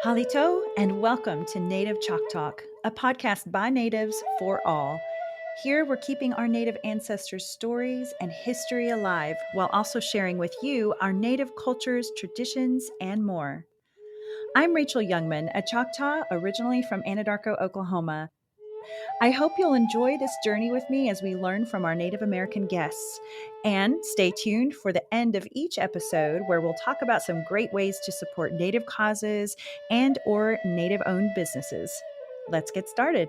Halito, and welcome to Native Chalk Talk, a podcast by natives for all. Here we're keeping our native ancestors' stories and history alive while also sharing with you our native cultures, traditions, and more. I'm Rachel Youngman, a Choctaw originally from Anadarko, Oklahoma. I hope you'll enjoy this journey with me as we learn from our Native American guests. And stay tuned for the end of each episode where we'll talk about some great ways to support Native causes and or Native-owned businesses. Let's get started.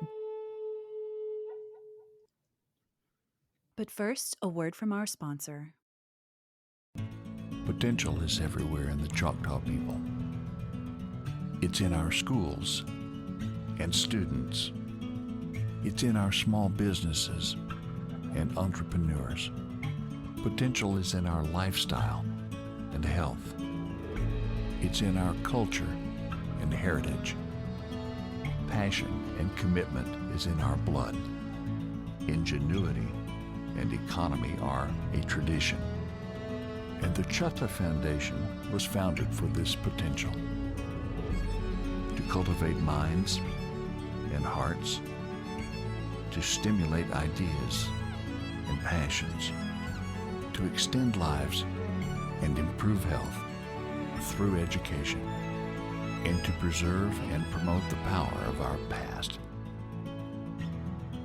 But first, a word from our sponsor. Potential is everywhere in the Choctaw people. It's in our schools and students. It's in our small businesses and entrepreneurs. Potential is in our lifestyle and health. It's in our culture and heritage. Passion and commitment is in our blood. Ingenuity and economy are a tradition. And the Choctaw Foundation was founded for this potential. To cultivate minds and hearts, to stimulate ideas and passions, to extend lives and improve health through education, and to preserve and promote the power of our past.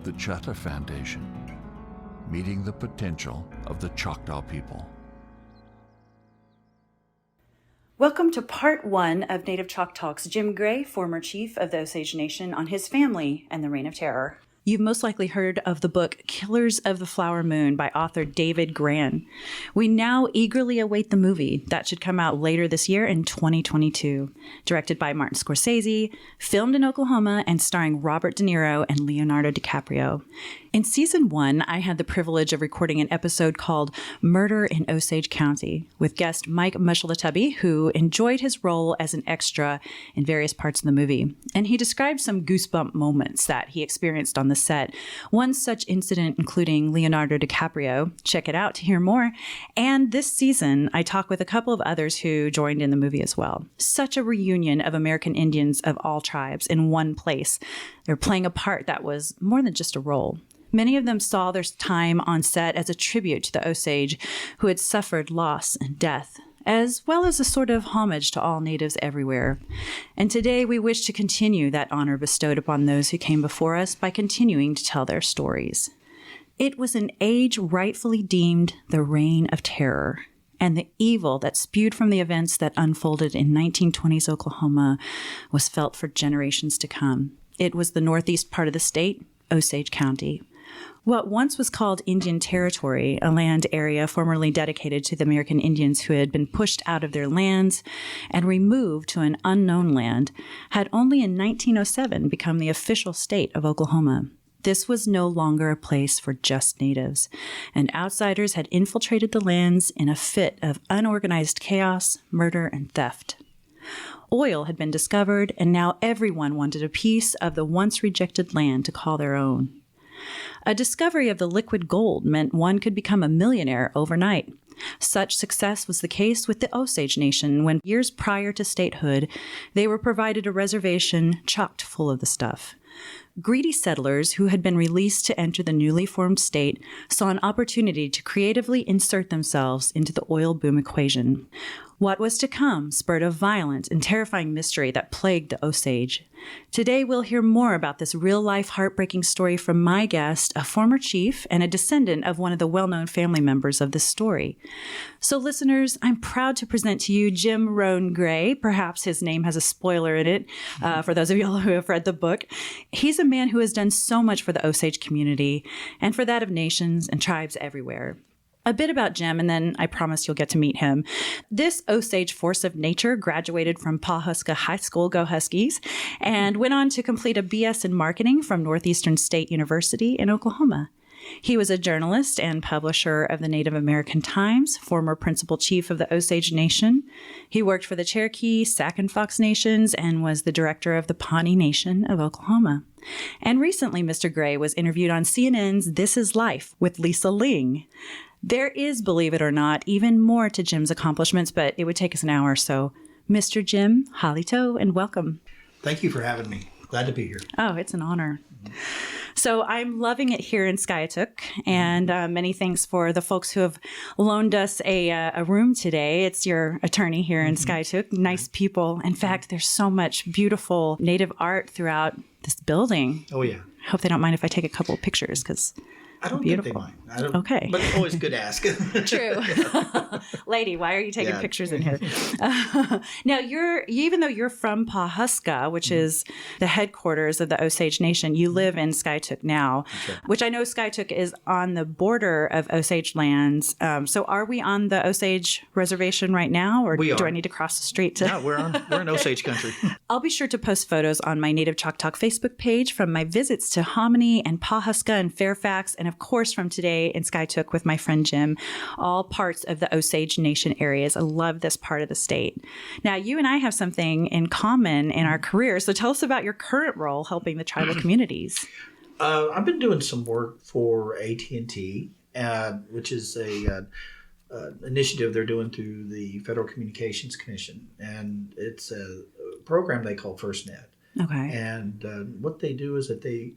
The Choctaw Foundation, meeting the potential of the Choctaw people. Welcome to part one of Native Chalk Talks. Jim Gray, former chief of the Osage Nation, on his family and the Reign of Terror. You've most likely heard of the book Killers of the Flower Moon by author David Grann. We now eagerly await the movie that should come out later this year in 2022. Directed by Martin Scorsese, filmed in Oklahoma, and starring Robert De Niro and Leonardo DiCaprio. In season one, I had the privilege of recording an episode called Murder in Osage County with guest Mike 𝓪𝓤𓘘, who enjoyed his role as an extra in various parts of the movie. And he described some goosebump moments that he experienced on the set. One such incident including Leonardo DiCaprio. Check it out to hear more. And this season, I talk with a couple of others who joined in the movie as well. Such a reunion of American Indians of all tribes in one place. They're playing a part that was more than just a role. Many of them saw their time on set as a tribute to the Osage who had suffered loss and death, as well as a sort of homage to all natives everywhere. And today we wish to continue that honor bestowed upon those who came before us by continuing to tell their stories. It was an age rightfully deemed the Reign of Terror, and the evil that spewed from the events that unfolded in 1920s Oklahoma was felt for generations to come. It was the northeast part of the state, Osage County. What once was called Indian Territory, a land area formerly dedicated to the American Indians who had been pushed out of their lands and removed to an unknown land, had only in 1907 become the official state of Oklahoma. This was no longer a place for just natives, and outsiders had infiltrated the lands in a fit of unorganized chaos, murder, and theft. Oil had been discovered, and now everyone wanted a piece of the once rejected land to call their own. A discovery of the liquid gold meant one could become a millionaire overnight. Such success was the case with the Osage Nation when, years prior to statehood, they were provided a reservation chocked full of the stuff. Greedy settlers who had been released to enter the newly formed state saw an opportunity to creatively insert themselves into the oil boom equation. What was to come spurred a violent and terrifying mystery that plagued the Osage. Today, we'll hear more about this real-life heartbreaking story from my guest, a former chief and a descendant of one of the well-known family members of this story. So, listeners, I'm proud to present to you Jim Rohn Gray. Perhaps his name has a spoiler in it for those of you who have read the book. He's a man who has done so much for the Osage community and for that of nations and tribes everywhere. A bit about Jim, and then I promise you'll get to meet him. This Osage force of nature graduated from Pawhuska High School, go Huskies, and went on to complete a BS in marketing from Northeastern State University in Oklahoma. He was a journalist and publisher of the Native American Times, former principal chief of the Osage Nation. He worked for the Cherokee, Sac and Fox Nations, and was the director of the Pawnee Nation of Oklahoma. And recently, Mr. Gray was interviewed on CNN's This Is Life with Lisa Ling. There is, believe it or not, even more to Jim's accomplishments, but it would take us an hour, so Mr. Jim 𓓪𓐿𝓘, and welcome. Thank you for having me. Glad to be here. Oh, it's an honor. So I'm loving it here in 𝓪𝓤𝓘, and many thanks for the folks who have loaned us a room today. It's your attorney here in 𝓪𝓤𝓘. Nice people. In fact, there's so much beautiful native art throughout this building. Oh, yeah. I hope they don't mind if I take a couple of pictures because I don't beautiful. think they mind. Okay. But it's always good to ask. True. Lady, why are you taking pictures in here? Now, even though you're from Pawhuska, which is the headquarters of the Osage Nation, you live in 𝓪𝓤𝓘 now, which I know 𝓪𝓤𝓘 is on the border of Osage lands. So are we on the Osage Reservation right now, or do I need to cross the street to... No, we're in Osage country. I'll be sure to post photos on my Native Chalk Talk Facebook page from my visits to Hominy and Pawhuska and Fairfax, and of course from today in 𝓪𝓤𝓘 with my friend Jim, all parts of the Osage Nation areas. I love this part of the state. Now, you and I have something in common in our careers, so tell us about your current role helping the tribal communities. I've been doing some work for AT&T, which is a initiative they're doing through the Federal Communications Commission, and it's a program they call FirstNet. Okay. And what they do is that they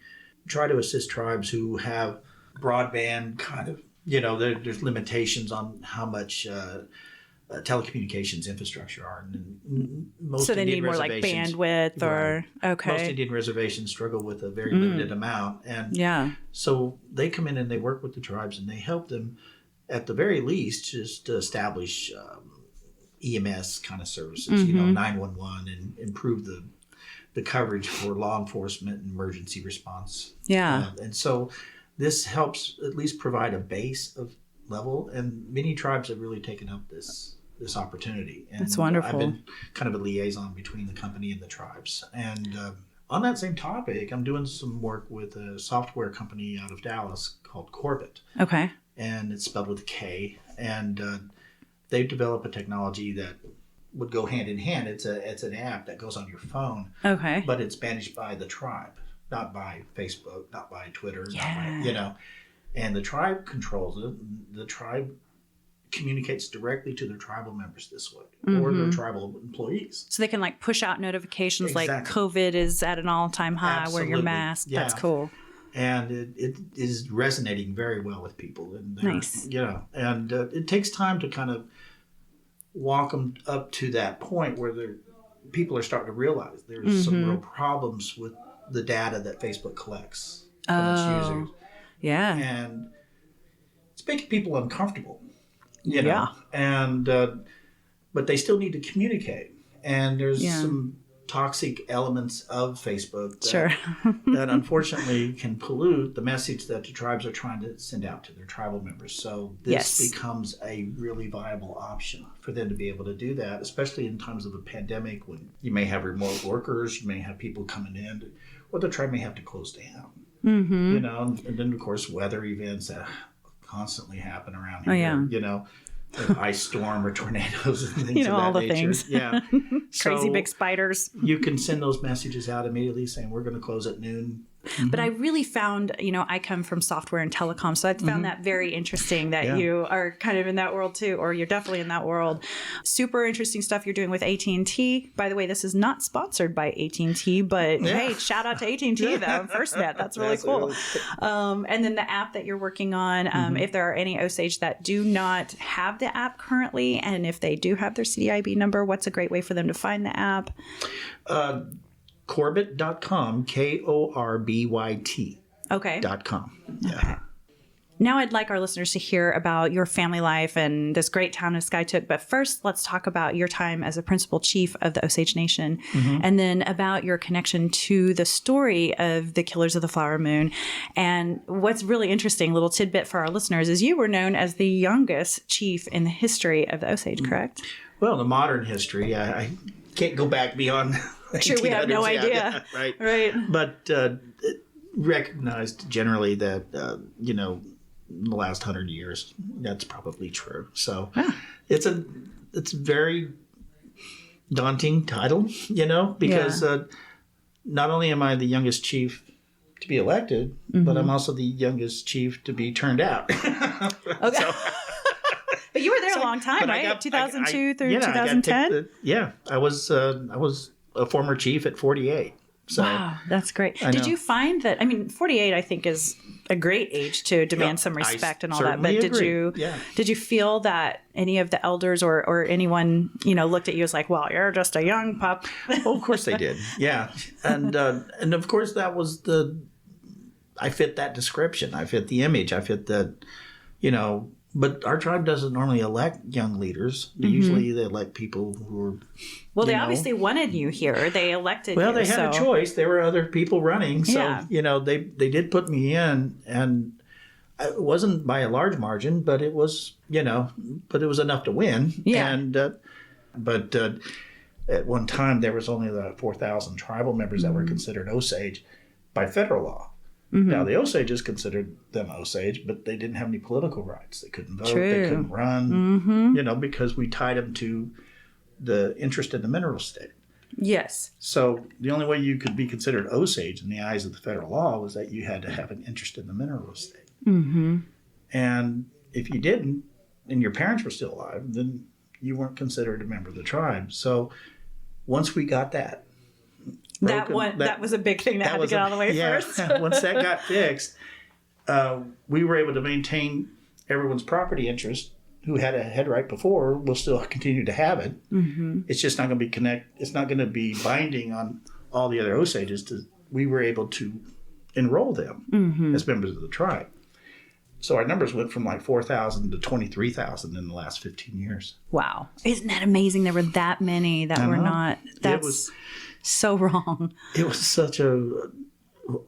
try to assist tribes who have broadband kind of, there's limitations on how much telecommunications infrastructure are. And most so they Indian need more like bandwidth or, okay. Most Indian reservations struggle with a very limited amount. And so they come in and they work with the tribes and they help them at the very least just to establish EMS kind of services, 911, and improve the coverage for law enforcement and emergency response. Yeah. And so this helps at least provide a base of level, and many tribes have really taken up this opportunity. And that's wonderful. I've been kind of a liaison between the company and the tribes. And on that same topic, I'm doing some work with a software company out of Dallas called Corbett. Okay. And it's spelled with a K. And they've developed a technology that would go hand in hand. It's an app that goes on your phone. Okay. But it's managed by the tribe, not by Facebook, not by Twitter, not by, and the tribe controls it. The tribe communicates directly to their tribal members this way, or their tribal employees. So they can like push out notifications like Exactly. COVID is at an all-time high, Absolutely. wear your mask. Yeah. That's cool. And it is resonating very well with people. And Nice. And it takes time to kind of walk them up to that point where people are starting to realize there's some real problems with the data that Facebook collects from its users. Yeah. And it's making people uncomfortable, and but they still need to communicate. And there's some toxic elements of Facebook that unfortunately can pollute the message that the tribes are trying to send out to their tribal members. So this becomes a really viable option for them to be able to do that, especially in times of a pandemic when you may have remote workers, you may have people coming in, or the tribe may have to close down. And then of course weather events that constantly happen around here. Ice storm or tornadoes and things of that all the nature. things. Yeah. Crazy big spiders. You can send those messages out immediately saying we're going to close at noon. But I really found, I come from software and telecom, so I found that very interesting that you are kind of in that world too, or you're definitely in that world. Super interesting stuff you're doing with AT&T. By the way, this is not sponsored by AT&T, but hey, shout out to AT&T though, FirstNet. That's really cool. And then the app that you're working on, if there are any Osage that do not have the app currently, and if they do have their CDIB number, what's a great way for them to find the app? Corbett.com, KORBYT. Okay. .com. Okay. Now I'd like our listeners to hear about your family life and this great town of 𝓪𝓤𝓘. But first, let's talk about your time as a principal chief of the Osage Nation, and then about your connection to the story of the Killers of the Flower Moon. And what's really interesting, little tidbit for our listeners, is you were known as the youngest chief in the history of the Osage, correct? Well, the modern history, I can't go back beyond. Sure, we have no idea. Right. But recognized generally that, in the last 100 years, that's probably true. So it's a very daunting title, because not only am I the youngest chief to be elected, but I'm also the youngest chief to be turned out. Okay. But you were there a long time, right? 2002 through 2010? I was a former chief at 48. So, wow, that's great. Did you find that, 48 I think is a great age to demand some respect and all that, but did you feel that any of the elders or anyone, looked at you as like, well, you're just a young pup? Well, of course they did. Yeah. And of course that was I fit that description. I fit the image. I fit the, but our tribe doesn't normally elect young leaders. Usually they elect people who are... Well, they obviously wanted you here. They elected you. Well, they had a choice. There were other people running. So, they did put me in. And it wasn't by a large margin, but it was, but it was enough to win. Yeah. And, but at one time, there was only the 4,000 tribal members that were considered Osage by federal law. Mm-hmm. Now, the Osages considered them Osage, but they didn't have any political rights. They couldn't vote. True. They couldn't run, because we tied them to the interest in the mineral estate. Yes. So the only way you could be considered Osage in the eyes of the federal law was that you had to have an interest in the mineral estate. Mm-hmm. And if you didn't, and your parents were still alive, then you weren't considered a member of the tribe. So once we got that, that was a big thing that had to get out of the way first. Once that got fixed, we were able to maintain everyone's property interest who had a head right before will still continue to have it. Mm-hmm. It's just not going to be it's not going to be binding on all the other Osages. We were able to enroll them as members of the tribe. So our numbers went from like 4,000 to 23,000 in the last 15 years. Wow. Isn't that amazing? There were that many that were not. That's so wrong. It was such a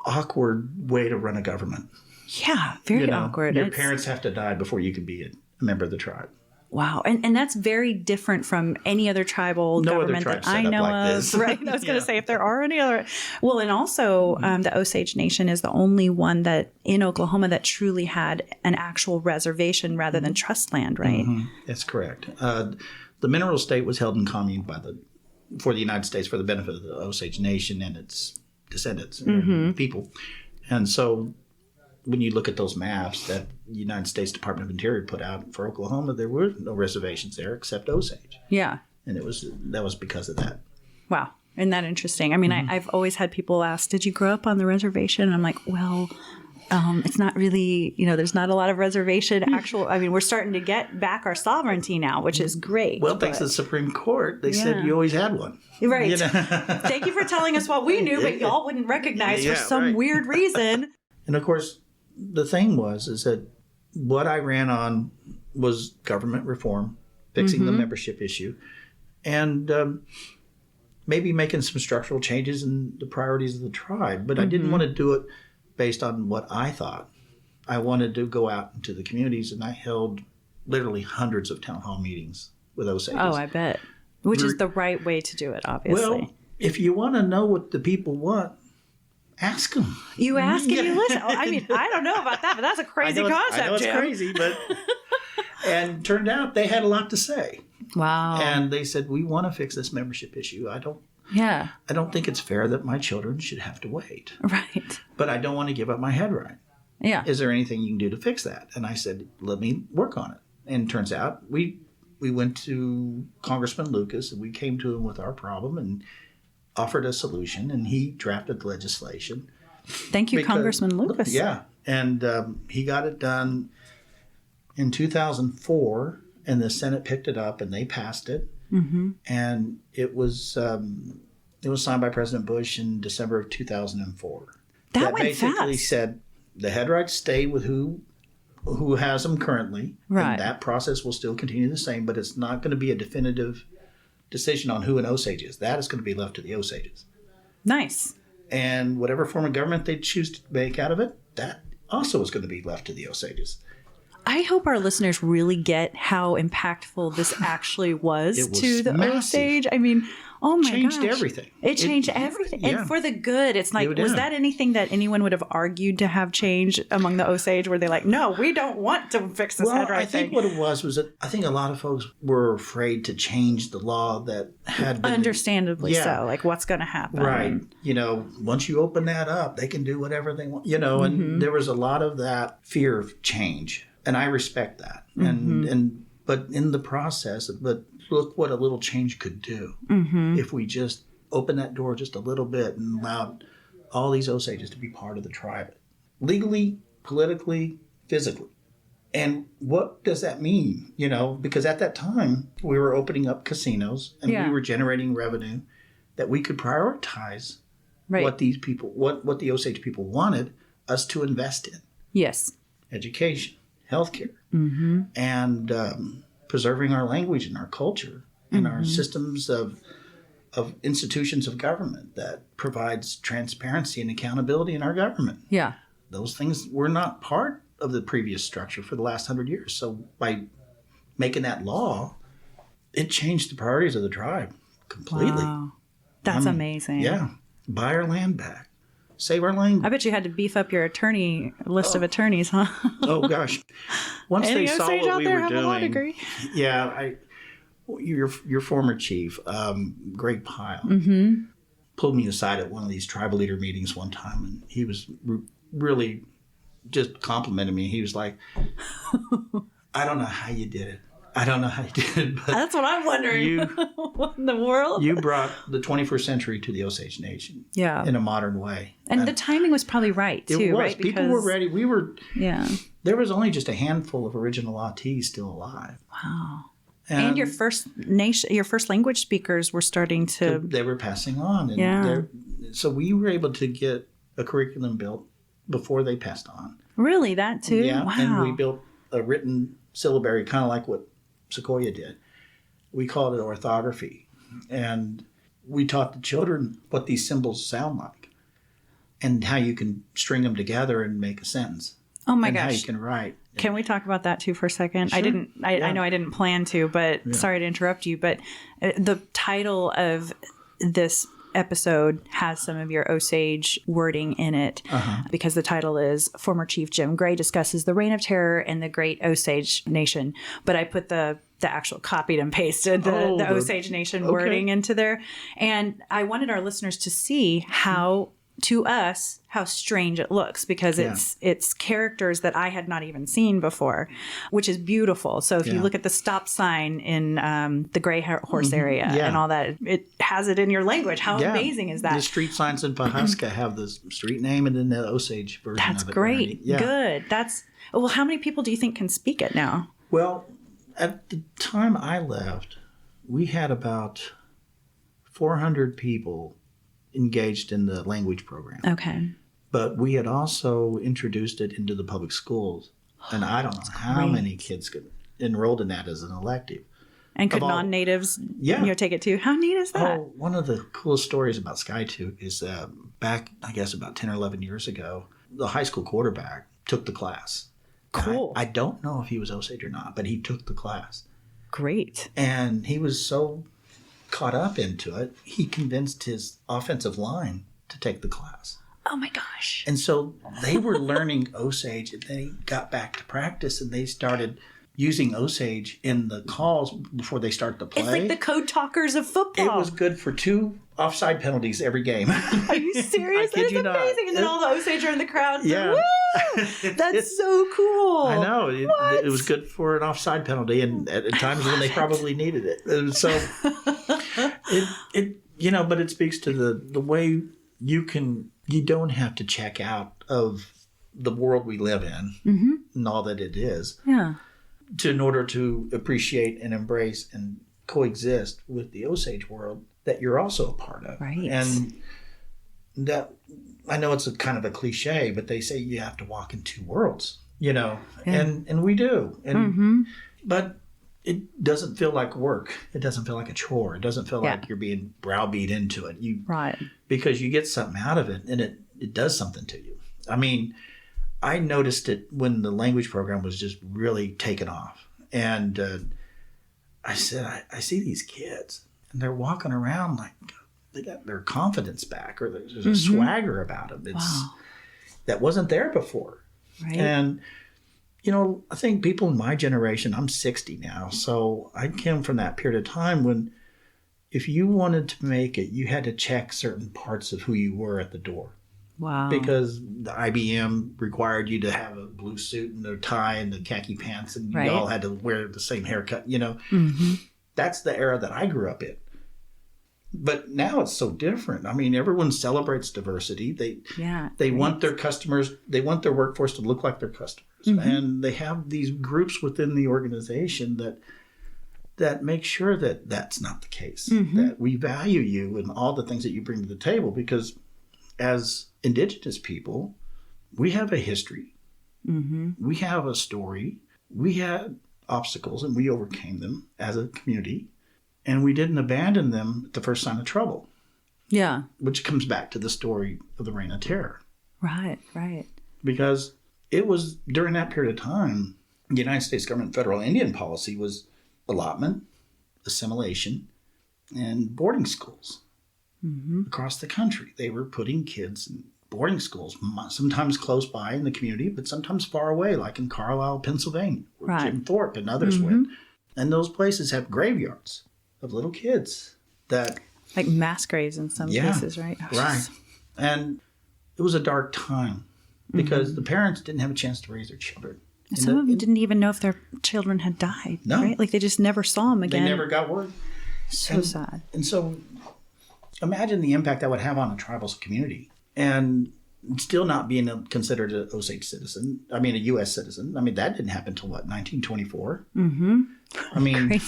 awkward way to run a government. Yeah, very awkward. Your parents have to die before you can be a member of the tribe. Wow. And that's very different from any other tribal government that I know of. This. Right. I was going to say, if there are any other. Well, and also the Osage Nation is the only one that in Oklahoma that truly had an actual reservation rather than trust land, right? Mm-hmm. That's correct. The mineral estate was held in commune for the United States for the benefit of the Osage Nation and its descendants, people. And so when you look at those maps that the United States Department of Interior put out for Oklahoma, there were no reservations there except Osage. Yeah. And that was because of that. Wow. Isn't that interesting? I mean, I've always had people ask, did you grow up on the reservation? And I'm like, well, it's not really, there's not a lot of reservation we're starting to get back our sovereignty now, which is great. Well, thanks to the Supreme Court, they said you always had one. Right. Thank you for telling us what we knew, but y'all wouldn't recognize for some weird reason. And of course, the thing is that what I ran on was government reform, fixing the membership issue, and maybe making some structural changes in the priorities of the tribe. But I didn't want to do it based on what I thought. I wanted to go out into the communities, and I held literally hundreds of town hall meetings with Osages. Oh, I bet. Which is the right way to do it, obviously. Well, if you want to know what the people want, ask them. You ask and you listen. I don't know about that, but that's a crazy concept, I know it's Jim. crazy, but... And turned out they had a lot to say. Wow. And they said, we want to fix this membership issue. I don't think it's fair that my children should have to wait. Right. But I don't want to give up my head right. Yeah. Is there anything you can do to fix that? And I said, let me work on it. And it turns out we went to Congressman Lucas and we came to him with our problem and offered a solution, and he drafted legislation. Thank you, Congressman Lucas. Yeah. And he got it done in 2004, and the Senate picked it up and they passed it. Mm-hmm. And it was signed by President Bush in December of 2004. That went basically fast. Said the head rights stay with who has them currently. Right. And that process will still continue the same, but it's not going to be a definitive decision on who an Osage is. That is going to be left to the Osages. Nice. And whatever form of government they choose to make out of it, that also is going to be left to the Osages. I hope our listeners really get how impactful this actually was to the Osage. I mean, oh my gosh. It changed everything. It changed everything. And for the good. It's like, was that anything that anyone would have argued to have changed among the Osage? Were they like, no, we don't want to fix this head right thing? I think what it was that I think a lot of folks were afraid to change the law that had been... Understandably so. Like, what's going to happen? Right. Once you open that up, they can do whatever they want. And there was a lot of that fear of change. And I respect that. And But in the process, but look what a little change could do if we just open that door just a little bit and allowed all these Osages to be part of the tribe. Legally, politically, physically. And what does that mean? You know, because at that time, we were opening up casinos and we were generating revenue that we could prioritize what these people, what the Osage people wanted us to invest in. Yes. Education, healthcare, and preserving our language and our culture and our systems of institutions of government that provides transparency and accountability in our government. Yeah. Those things were not part of the previous structure for the last 100 years. So by making that law, it changed the priorities of the tribe completely. Wow. That's amazing. Yeah. Buy our land back. Save our language. I bet you had to beef up your attorney list of attorneys, huh? Oh, gosh. Once Any they saw Osage what out we there were have a law doing. degree? Yeah. Your former chief, Greg Pyle, pulled me aside at one of these tribal leader meetings one time, and he was really just complimented me. He was like, I don't know how you did it. I don't know how you did it. But that's what I'm wondering. What in the world? You brought the 21st century to the Osage Nation in a modern way. And the timing was probably right, too, it was. right? People were ready. We were. Yeah. There was only just a handful of original Autees still alive. Wow. And your first language speakers were starting to... They were passing on. And so we were able to get a curriculum built before they passed on. Really? That too? Yeah. Wow. And we built a written syllabary, kind of like what Sequoia did. We called it orthography. And we taught the children what these symbols sound like and how you can string them together and make a sentence. Oh my and gosh. How you can write. Can we talk about that too for a second? Sure. I know I didn't plan to, but sorry to interrupt you, but the title of this episode has some of your Osage wording in it because the title is Former Chief Jim Gray discusses the reign of terror in the great Osage Nation. But I put the actual copied and pasted the Osage Nation wording into there. And I wanted our listeners to see how strange it looks because it's characters that I had not even seen before, which is beautiful. So if you look at the stop sign in the Gray Horse area and all that, it has it in your language. How amazing is that? The street signs in Pawhuska have the street name and then the Osage version That's of it. Great. Yeah. Good. Well, how many people do you think can speak it now? Well, at the time I left, we had about 400 people engaged in the language program. Okay. But we had also introduced it into the public schools. And I don't know how many kids enrolled in that as an elective. And could non-natives take it too? How neat is that? Oh, one of the coolest stories about Skytook is back, I guess, about 10 or 11 years ago, the high school quarterback took the class. Cool. I don't know if he was Osage or not, but he took the class. Great. And he was so caught up into it, he convinced his offensive line to take the class. Oh my gosh. And so they were learning Osage, and then he got back to practice, and they started using Osage in the calls before they start the play. It's like the code talkers of football. It was good for 2 offside penalties every game. Are you serious? I kid you amazing. Not. And then all the Osage are in the crowd. Yeah. Woo! That's so cool. I know. It was good for an offside penalty, and at times when they probably needed it. And so but it speaks to the way you don't have to check out of the world we live in and all that it is. Yeah. In order to appreciate and embrace and coexist with the Osage world that you're also a part of. Right. And that, I know it's a kind of a cliche, but they say you have to walk in 2 worlds, and we do. And but it doesn't feel like work. It doesn't feel like a chore. It doesn't feel like you're being browbeat into it. Because you get something out of it, and it does something to you. I mean, I noticed it when the language program was just really taken off. And I said, I see these kids, and they're walking around like they got their confidence back, or there's a swagger about them. That wasn't there before. Right. And, I think people in my generation, I'm 60 now, so I came from that period of time when if you wanted to make it, you had to check certain parts of who you were at the door. Wow. Because the IBM required you to have a blue suit and a tie and the khaki pants, and you all had to wear the same haircut, Mm-hmm. That's the era that I grew up in. But now it's so different. I mean, everyone celebrates diversity. They want their customers, they want their workforce to look like their customers. Mm-hmm. And they have these groups within the organization that make sure that that's not the case, mm-hmm. that we value you and all the things that you bring to the table, because as Indigenous people, we have a history. Mm-hmm. We have a story. We had obstacles and we overcame them as a community, and we didn't abandon them at the first sign of trouble. Yeah. Which comes back to the story of the Reign of Terror. Right. Because it was during that period of time, the United States government federal Indian policy was allotment, assimilation, and boarding schools. Mm-hmm. Across the country. They were putting kids in boarding schools, sometimes close by in the community, but sometimes far away, like in Carlisle, Pennsylvania, where Jim Thorpe and others mm-hmm. went. And those places have graveyards of little kids that... Like mass graves in some cases, right? Right. And it was a dark time because the parents didn't have a chance to raise their children. Some of them didn't even know if their children had died, right? Like they just never saw them again. They never got word. So sad. And so... imagine the impact that would have on a tribal community and still not being considered an Osage citizen. I mean, a U.S. citizen. I mean, that didn't happen until, 1924? Mm-hmm. I mean...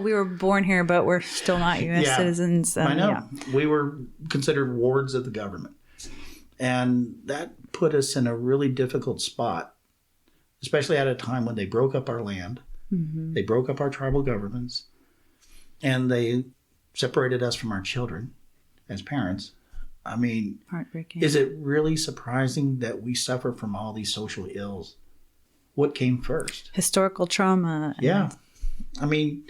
we were born here, but we're still not U.S. citizens. I know. Yeah. We were considered wards of the government. And that put us in a really difficult spot, especially at a time when they broke up our land. Mm-hmm. They broke up our tribal governments. And they... separated us from our children as parents. I mean, heartbreaking. Is it really surprising that we suffer from all these social ills? What came first? Historical trauma. Yeah. I mean,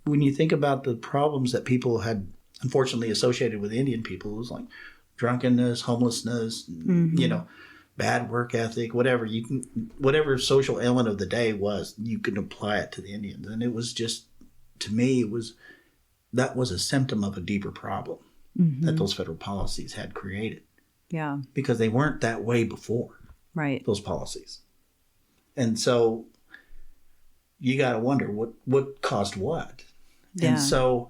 when you think about the problems that people had unfortunately associated with Indian people, it was like drunkenness, homelessness, mm-hmm. Bad work ethic, whatever social element of the day was, you could apply it to the Indians. And it was just, to me, that was a symptom of a deeper problem mm-hmm. that those federal policies had created. Yeah. Because they weren't that way before. Right. Those policies. And so you got to wonder what caused what. Yeah. And so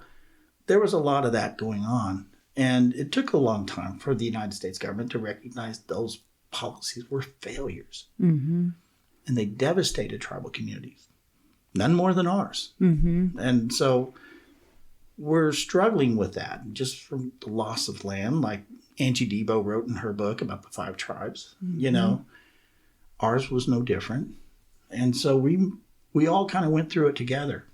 there was a lot of that going on. And it took a long time for the United States government to recognize those policies were failures. Mm-hmm. And they devastated tribal communities. None more than ours. Mm-hmm. And so... we're struggling with that just from the loss of land, like Angie Debo wrote in her book about the 5 tribes. Mm-hmm. Ours was no different. And so we all kind of went through it together.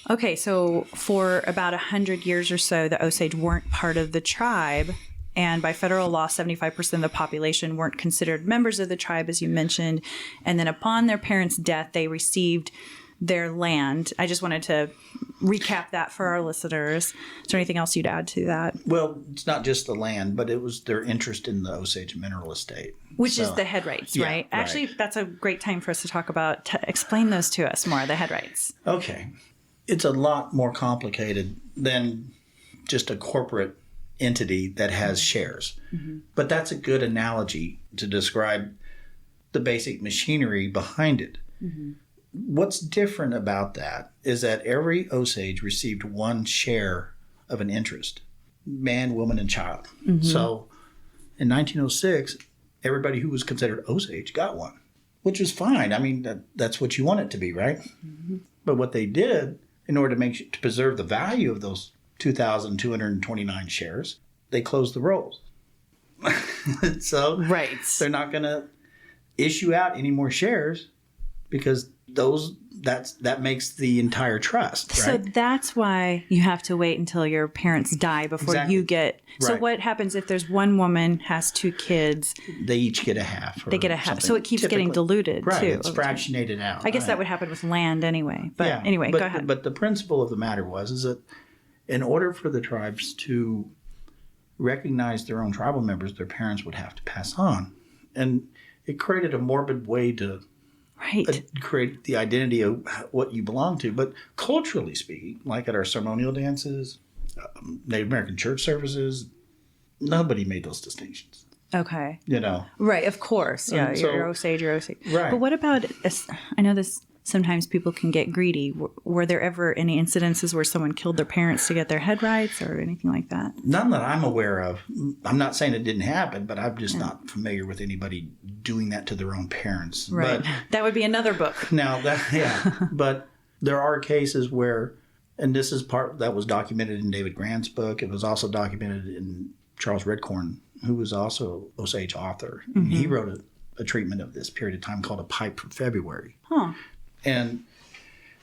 Okay, so for about 100 years or so, the Osage weren't part of the tribe. And by federal law, 75% of the population weren't considered members of the tribe, as you mentioned. And then upon their parents' death, they received their land. I just wanted to recap that for our listeners. Is there anything else you'd add to that? Well, it's not just the land, but it was their interest in the Osage mineral estate. Which is the head rights, right? Actually, that's a great time for us to talk about. Explain those to us more, the head rights. Okay. It's a lot more complicated than just a corporate entity that has shares. Mm-hmm. But that's a good analogy to describe the basic machinery behind it. Mm-hmm. What's different about that is that every Osage received one share of an interest, man, woman, and child. Mm-hmm. So in 1906, everybody who was considered Osage got one, which was fine. I mean, that's what you want it to be, right? Mm-hmm. But what they did, in order to preserve the value of those 2,229 shares, they closed the rolls. So they're not going to issue out any more shares because that makes the entire trust, right? So that's why you have to wait until your parents die before you get. So what happens if there's one woman has 2 kids? They each get a half. They get a half. So it keeps getting diluted too. It's fractionated out. I guess that would happen with land anyway. But anyway, go ahead. But the principle of the matter is that in order for the tribes to recognize their own tribal members, their parents would have to pass on. And it created a morbid way to create the identity of what you belong to. But culturally speaking, like at our ceremonial dances, Native American church services, nobody made those distinctions. Okay. Right, of course. Yeah, so, you're Osage, you're Osage. Right. But what about, I know this, sometimes people can get greedy. Were there ever any incidences where someone killed their parents to get their head rights or anything like that? None that I'm aware of. I'm not saying it didn't happen, but I'm just not familiar with anybody doing that to their own parents. Right. But, that would be another book. Now, but there are cases where, and this is part that was documented in David Grann's book. It was also documented in Charles Redcorn, who was also Osage author. Mm-hmm. And he wrote a treatment of this period of time called A Pipe for February. Huh. And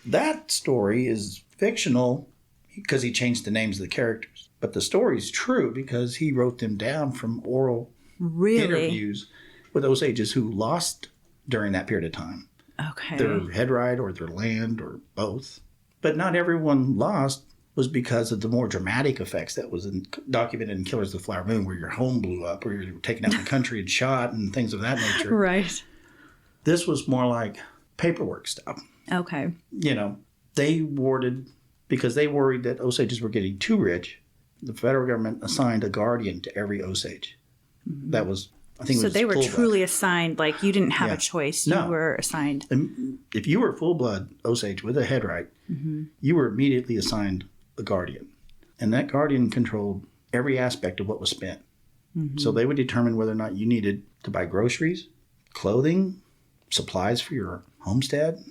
that story is fictional because he changed the names of the characters. But the story is true because he wrote them down from oral interviews with Osages who lost during that period of time. Okay. Their head right or their land or both. But not everyone lost was because of the more dramatic effects that was documented in Killers of the Flower Moon, where your home blew up, or you were taken out of the country and shot and things of that nature. Right. This was more like paperwork stuff. Okay. They warded, because they worried that Osages were getting too rich, the federal government assigned a guardian to every Osage. Mm-hmm. That was, I think, so they were truly assigned, like you didn't have a choice. You were assigned. And if you were full blood Osage with a head right, you were immediately assigned a guardian. And that guardian controlled every aspect of what was spent. Mm-hmm. So they would determine whether or not you needed to buy groceries, clothing, supplies for your homestead,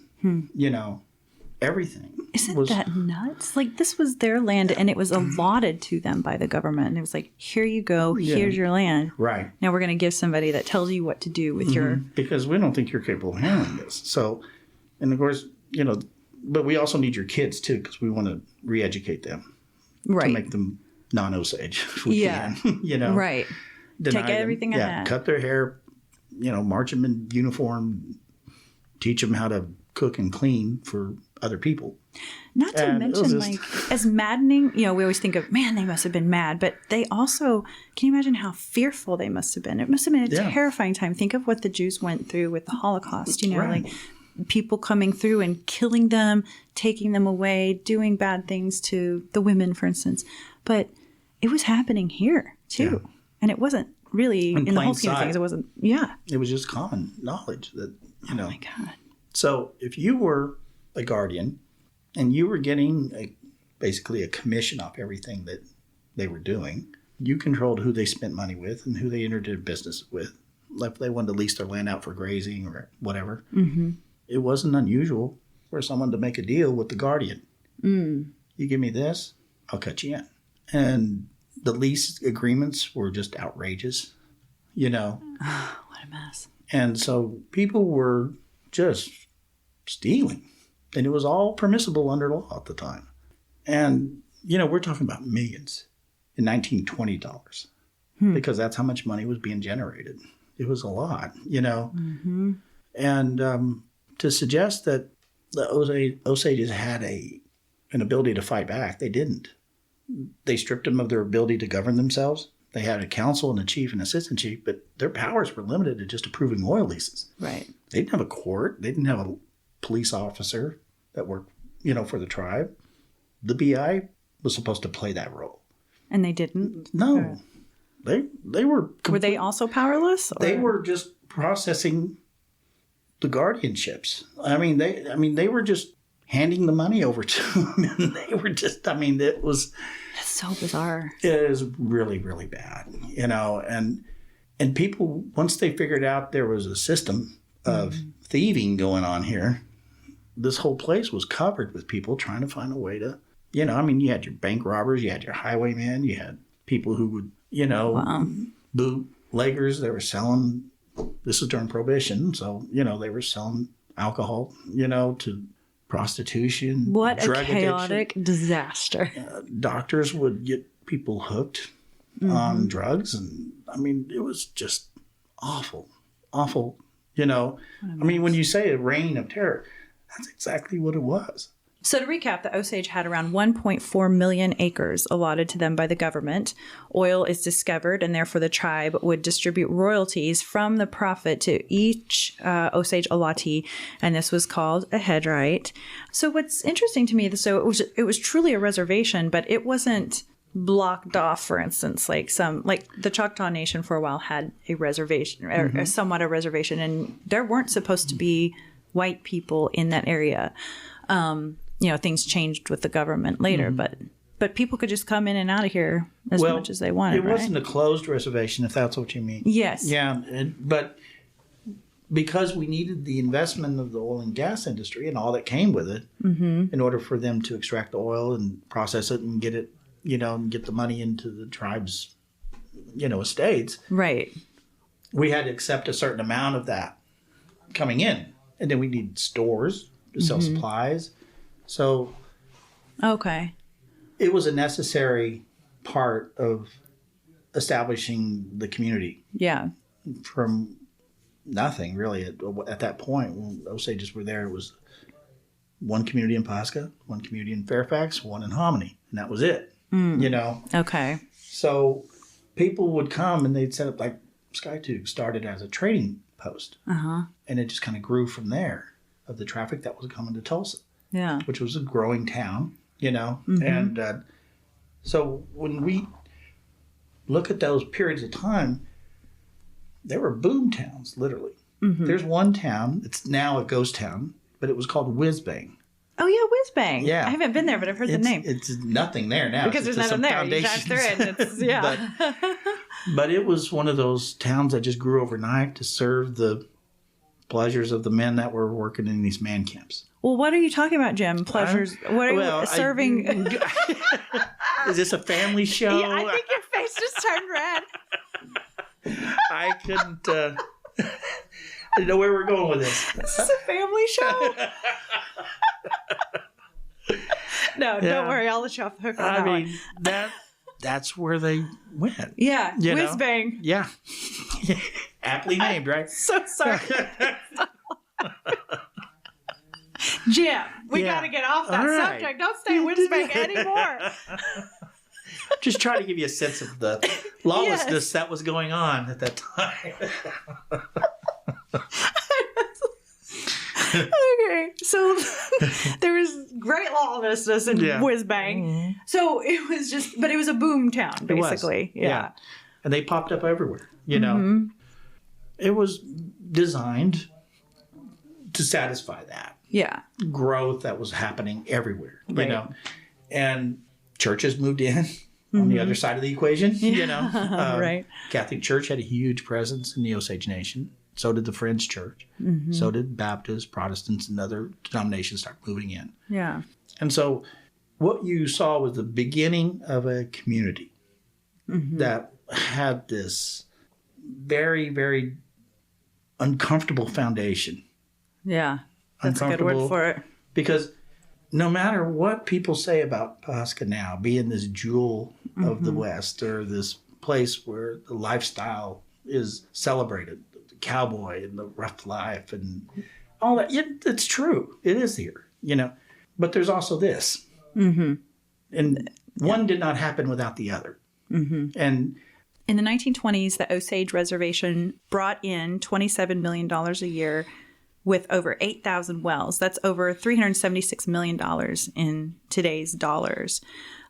everything. Isn't that nuts? Like, this was their land and it was allotted to them by the government. And it was like, here you go, here's your land. Right. Now we're going to give somebody that tells you what to do with your... Because we don't think you're capable of handling this. So, and of course, but we also need your kids too, because we want to re-educate them. Right. To make them non-Osage if we can. Right. Take everything I had. Cut their hair, march them in uniform, teach them how to cook and clean for other people. Not to mention, as maddening, we always think of, man, they must have been mad. But they also, can you imagine how fearful they must have been? It must have been a terrifying time. Think of what the Jews went through with the Holocaust, like people coming through and killing them, taking them away, doing bad things to the women, for instance. But it was happening here, too. Yeah. And it wasn't really, in the whole scheme of things, it wasn't, It was just common knowledge that, Oh, my God. So if you were a guardian and you were getting basically a commission off everything that they were doing, you controlled who they spent money with and who they entered into business with. Like if they wanted to lease their land out for grazing or whatever. Mm-hmm. It wasn't unusual for someone to make a deal with the guardian. Mm. You give me this, I'll cut you in. And the lease agreements were just outrageous, Oh, what a mess. And so people were just stealing. And it was all permissible under law at the time. And, we're talking about millions in 1920 dollars because that's how much money was being generated. It was a lot, Mm-hmm. And to suggest that the Osages had an ability to fight back, they didn't. They stripped them of their ability to govern themselves. They had a council and a chief and assistant chief, but their powers were limited to just approving oil leases. Right. They didn't have a court. They didn't have a police officer that worked, for the tribe. The BI was supposed to play that role. And they didn't? No. They were... Were they also powerless? Or? They were just processing the guardianships. They were just handing the money over to them. And they were just, it was... That's so bizarre. It is really, really bad, and people, once they figured out there was a system of thieving going on here, this whole place was covered with people trying to find a way to, you had your bank robbers, you had your highwaymen, you had people who would, bootleggers, they were selling, this was during Prohibition, so, they were selling alcohol, to prostitution, what drug a chaotic addiction. Disaster. Doctors would get people hooked on drugs, and it was just awful. When you say a reign of terror, that's exactly what it was. So to recap, the Osage had around 1.4 million acres allotted to them by the government. Oil is discovered, and therefore the tribe would distribute royalties from the profit to each Osage allottee, and this was called a head right. So what's interesting to me, so it was truly a reservation, but it wasn't blocked off, for instance, like the Choctaw Nation for a while had a reservation, or somewhat a reservation, and there weren't supposed to be white people in that area. Things changed with the government later, but people could just come in and out of here as much as they wanted. It wasn't a closed reservation, if that's what you mean. Yes. Yeah, but because we needed the investment of the oil and gas industry and all that came with it, in order for them to extract the oil and process it and get it, and get the money into the tribes, estates. Right. We had to accept a certain amount of that coming in. And then we needed stores to sell supplies. So okay, it was a necessary part of establishing the community. Yeah. From nothing, really. At that point, when Osages were there, it was one community in Pasca, one community in Fairfax, one in Hominy. And that was it, Okay. So people would come and they'd set up, like Skytube started as a trading post. And it just kind of grew from there of the traffic that was coming to Tulsa. Yeah. Which was a growing town, And so when we look at those periods of time, they were boom towns, literally. There's one town, it's now a ghost town, but it was called Whizbang. Oh, yeah, Whizbang. Yeah. I haven't been there, but I've heard the name. It's nothing there now. Because there's nothing there. You drive through it. It's, yeah. But it was one of those towns that just grew overnight to serve the pleasures of the men that were working in these man camps. Well, what are you talking about, Jim? Pleasures? What are you serving? Is this a family show? Yeah, I think your face just turned red. I couldn't. I didn't know where we're going with this. This is a family show. No, don't worry. I'll let you off the hook on that one. That's where they went. Yeah, Whizbang. Yeah. Aptly named, right? So sorry. Jim, we got to get off that subject. Don't stay Whizbang anymore. Just try to give you a sense of the lawlessness that was going on at that time. Okay, so there was great lawlessness in Whizbang. So it was but it was a boom town, basically. Yeah. And they popped up everywhere, It was designed to satisfy that. Yeah. Growth that was happening everywhere, And churches moved in on the other side of the equation, Right. Catholic Church had a huge presence in the Osage Nation. So did the Friends Church. So did Baptists, Protestants, and other denominations start moving in. Yeah. And so what you saw was the beginning of a community that had this very, very uncomfortable foundation. Yeah. That's a good word for it. Because no matter what people say about Pasca now, being this jewel of the West or this place where the lifestyle is celebrated, the cowboy and the rough life and all that, it's true. It is here, But there's also this. And one did not happen without the other. And in the 1920s, the Osage Reservation brought in $27 million a year with over 8,000 wells. That's over $376 million in today's dollars.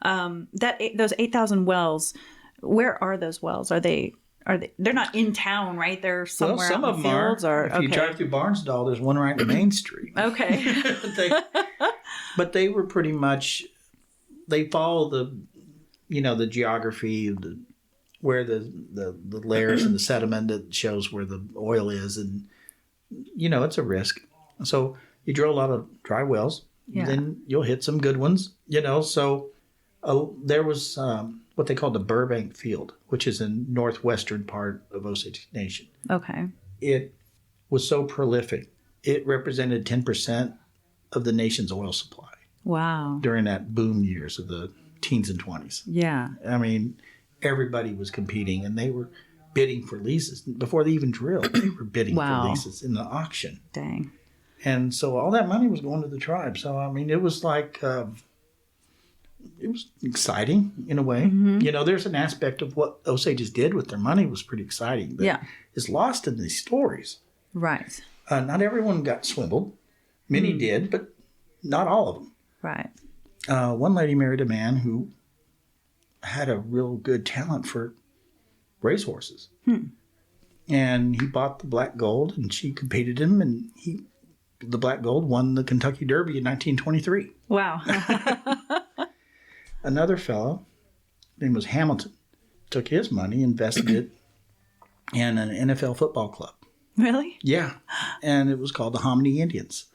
Those 8,000 wells, where are those wells? They're not in town, right? They're somewhere some out of in the fields? If you drive through Barnesdall, there's one right in Main Street. Okay. But they were pretty much, they follow the geography, where the layers and the sediment that shows where the oil is. And, it's a risk. So you drill a lot of dry wells. Yeah. Then you'll hit some good ones, So there was what they called the Burbank Field, which is in northwestern part of Osage Nation. Okay. It was so prolific. It represented 10% of the nation's oil supply. Wow. During that boom years of the teens and 20s. Yeah. I mean, everybody was competing and they were bidding for leases. Before they even drilled, they were bidding for leases in the auction. Dang. And so all that money was going to the tribe. So, I mean, it was like, it was exciting in a way. There's an aspect of what Osages did with their money was pretty exciting. That is lost in these stories. Right. Not everyone got swindled. Many did, but not all of them. Right. One lady married a man who had a real good talent for racehorses. And he bought the black gold, and she competed him, and the black gold won the Kentucky Derby in 1923. Wow. Another fellow, his name was Hamilton, took his money, invested it in an NFL football club. Really? Yeah. And it was called the Hominy Indians.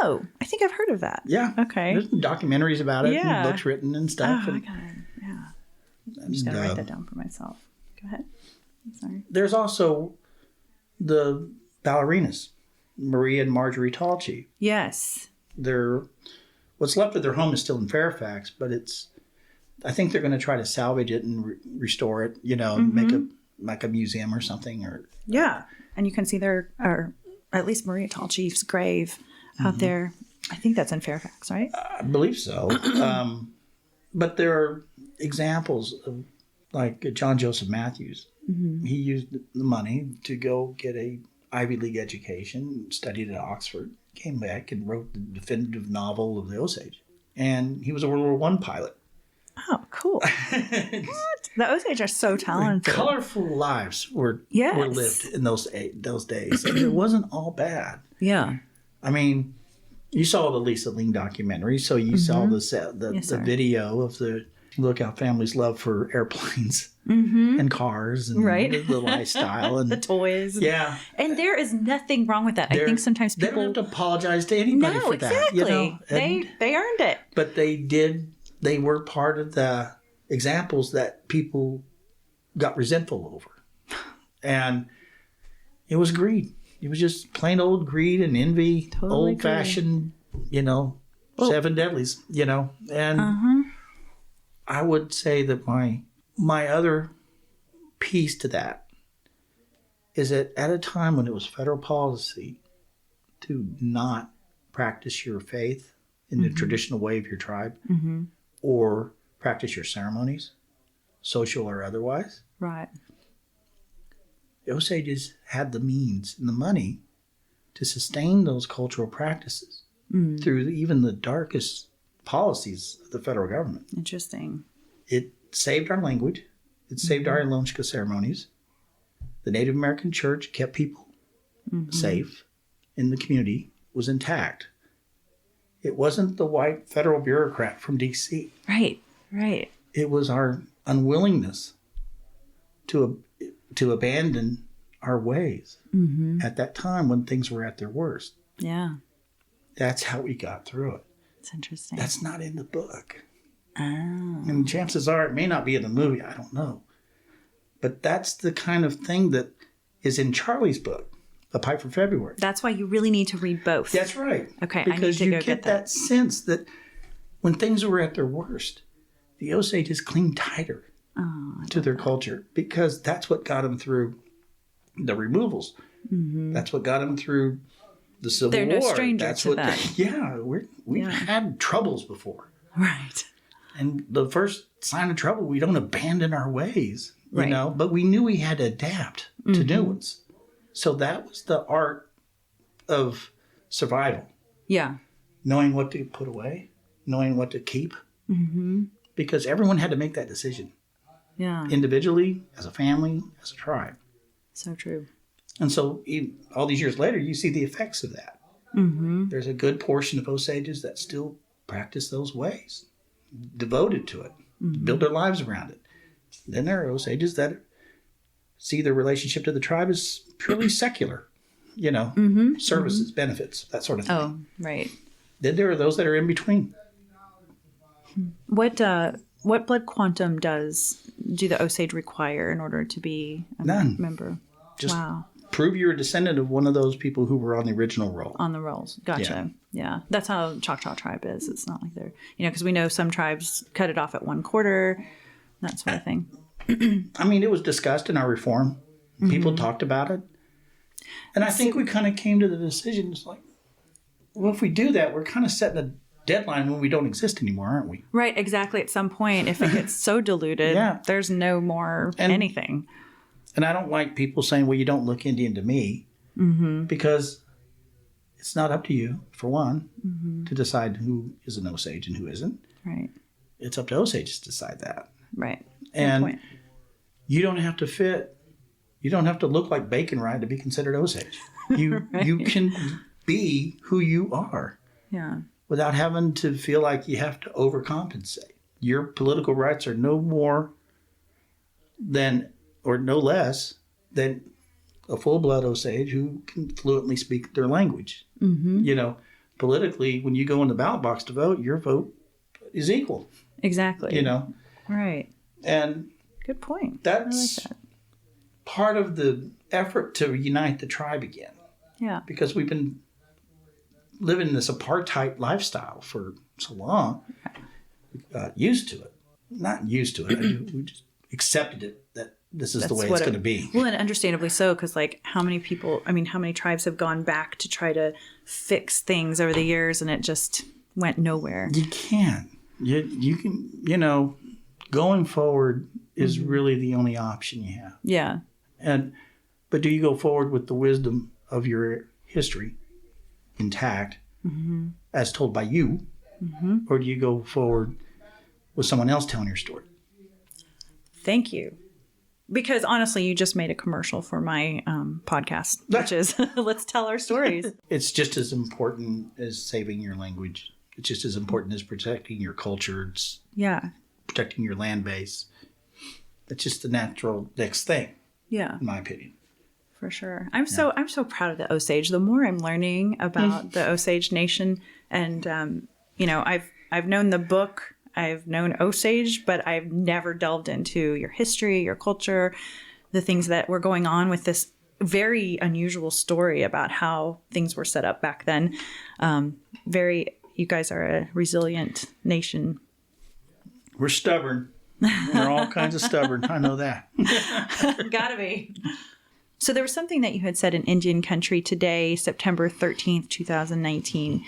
Oh, I think I've heard of that. Yeah. Okay. There's documentaries about it Yeah. and books written and stuff. Oh, and, I got it. Yeah. I'm just going to write that down for myself. Go ahead. I'm sorry. There's also the ballerinas, Maria and Marjorie Talchi. Yes. What's left of their home is still in Fairfax, but I think they're going to try to salvage it and restore it, make a museum or something. Yeah. And you can see or at least Maria Talchi's grave out there. I think that's in Fairfax, right? I believe so. But there are examples of, like John Joseph Matthews. He used the money to go get a Ivy League education, studied at Oxford, came back and wrote the definitive novel of the Osage. And he was a World War I pilot. Oh, cool. What? The Osage are so talented. Colorful lives were lived in those days. And it wasn't all bad. Yeah. I mean, you saw the Lisa Ling documentary, so you saw the video of the Lookout family's love for airplanes and cars and the lifestyle and the toys. Yeah. And there is nothing wrong with that. I think sometimes people... They don't have to apologize to anybody for that. Exactly. You know? They earned it. But they were part of the examples that people got resentful over. And it was greed. It was just plain old greed and envy, totally old-fashioned, seven deadlies, And I would say that my other piece to that is that at a time when it was federal policy to not practice your faith in the traditional way of your tribe or practice your ceremonies, social or otherwise. Right. The Osages had the means and the money to sustain those cultural practices through even the darkest policies of the federal government. Interesting. It saved our language. It saved our 𝐓𝐓𝐓𝐓𝐓𝐓𝐓𝐓 Ceremonies. The Native American church kept people safe, and the community was intact. It wasn't the white federal bureaucrat from D.C. Right. It was our unwillingness to abandon our ways at that time when things were at their worst. Yeah. That's how we got through it. It's interesting. That's not in the book. Oh. And chances are it may not be in the movie. I don't know. But that's the kind of thing that is in Charlie's book, A Pipe for February. That's why you really need to read both. That's right. Okay, because I need to you go get that sense that when things were at their worst, the Osages cling tighter to their culture because that's what got them through the removals. That's what got them through the Civil War. They're no stranger to that. We've had troubles before. Right. And the first sign of trouble, we don't abandon our ways, you know, but we knew we had to adapt to new ones. So that was the art of survival. Yeah. Knowing what to put away, knowing what to keep. Because everyone had to make that decision. Yeah. Individually, as a family, as a tribe. So true. And so all these years later, you see the effects of that. There's a good portion of Osages that still practice those ways, devoted to it, build their lives around it. Then there are Osages that see their relationship to the tribe as purely secular, services, benefits, that sort of thing. Oh, right. Then there are those that are in between. What blood quantum do the Osage require in order to be a member? Just prove you're a descendant of one of those people who were on the original roll. On the rolls. Gotcha. Yeah. That's how Choctaw tribe is. It's not like they're, because we know some tribes cut it off at 1/4, that sort of thing. I mean, it was discussed in our reform. People talked about it. And I think we kind of came to the decision, it's like, well, if we do that, we're kind of setting a deadline when we don't exist anymore, aren't we? Right, exactly. At some point, if it gets so diluted, there's no more anything. And I don't like people saying, well, you don't look Indian to me, because it's not up to you, for one, to decide who is an Osage and who isn't. Right. It's up to Osages to decide that. Right. And you don't have to fit. You don't have to look like Bacon Ride to be considered Osage. You you can be who you are. Yeah. Without having to feel like you have to overcompensate. Your political rights are no more than, or no less than, a full-blood Osage who can fluently speak their language. Mm-hmm. Politically, when you go in the ballot box to vote, your vote is equal. Exactly. Right. And good point. That's part of the effort to unite the tribe again. Yeah. Because we've been living this apartheid lifestyle for so long. We got used to it. Not used to it. We just accepted it that this is the way it's going to be. Well, and understandably so, because how many tribes have gone back to try to fix things over the years, and it just went nowhere. You can. You can, going forward is really the only option you have. Yeah. But do you go forward with the wisdom of your history intact, as told by you, or do you go forward with someone else telling your story? Thank you. Because honestly, you just made a commercial for my podcast, which is Let's Tell Our Stories. It's just as important as saving your language. It's just as important as protecting your culture. It's protecting your land base. It's just the natural next thing. Yeah. In my opinion. For sure. I'm so proud of the Osage. The more I'm learning about the Osage Nation, and I've known the book. I've known Osage, but I've never delved into your history, your culture, the things that were going on with this very unusual story about how things were set up back then. You guys are a resilient nation. We're stubborn. We're all kinds of stubborn. I know that. Gotta be. So there was something that you had said in Indian Country today, September 13th, 2019.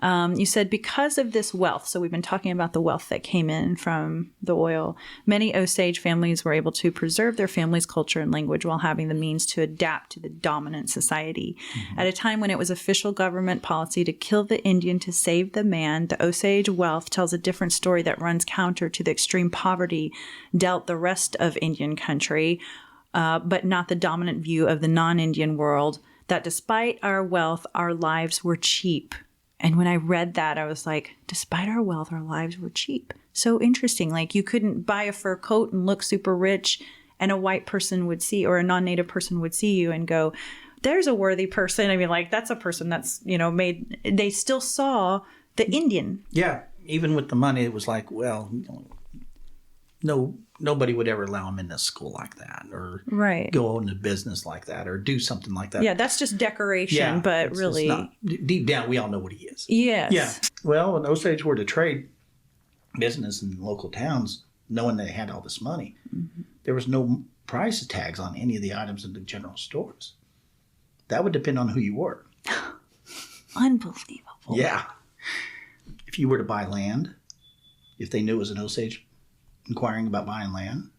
You said, because of this wealth, so we've been talking about the wealth that came in from the oil, many Osage families were able to preserve their family's culture and language while having the means to adapt to the dominant society. At a time when it was official government policy to kill the Indian to save the man, the Osage wealth tells a different story that runs counter to the extreme poverty dealt the rest of Indian Country, but not the dominant view of the non-Indian world, that despite our wealth, our lives were cheap. And when I read that, I was like, despite our wealth, our lives were cheap. So interesting. Like, you couldn't buy a fur coat and look super rich, and a white person would see, or a non-native person would see you and go, there's a worthy person. I mean, like, that's a person that's, made, they still saw the Indian. Yeah. Even with the money, it was like, well, nobody would ever allow him into school like that, or go into business like that, or do something like that. Yeah, that's just decoration, but really... It's not, deep down, we all know what he is. Yes. Yeah. Well, when Osage were to trade business in local towns, knowing they had all this money, there was no price tags on any of the items in the general stores. That would depend on who you were. Unbelievable. Yeah. If you were to buy land, if they knew it was an Osage inquiring about buying land,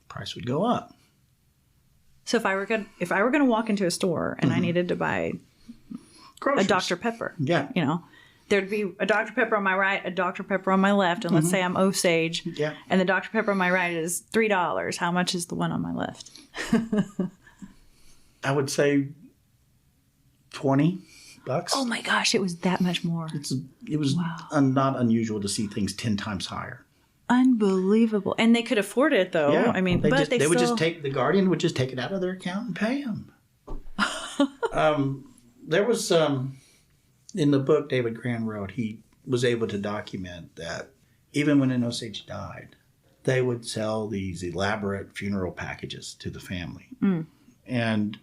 price would go up. So if I were going to walk into a store and I needed to buy groceries, a Dr. Pepper, there'd be a Dr. Pepper on my right, a Dr. Pepper on my left, and let's say I'm Osage, and the Dr. Pepper on my right is $3. How much is the one on my left? I would say $20. Oh my gosh, it was that much more. It was not unusual to see things 10 times higher. Unbelievable. And they could afford it, though. Yeah. I mean, they would just take, the Guardian would just take it out of their account and pay them. There was, in the book David Grann wrote, he was able to document that even when an Osage died, they would sell these elaborate funeral packages to the family. And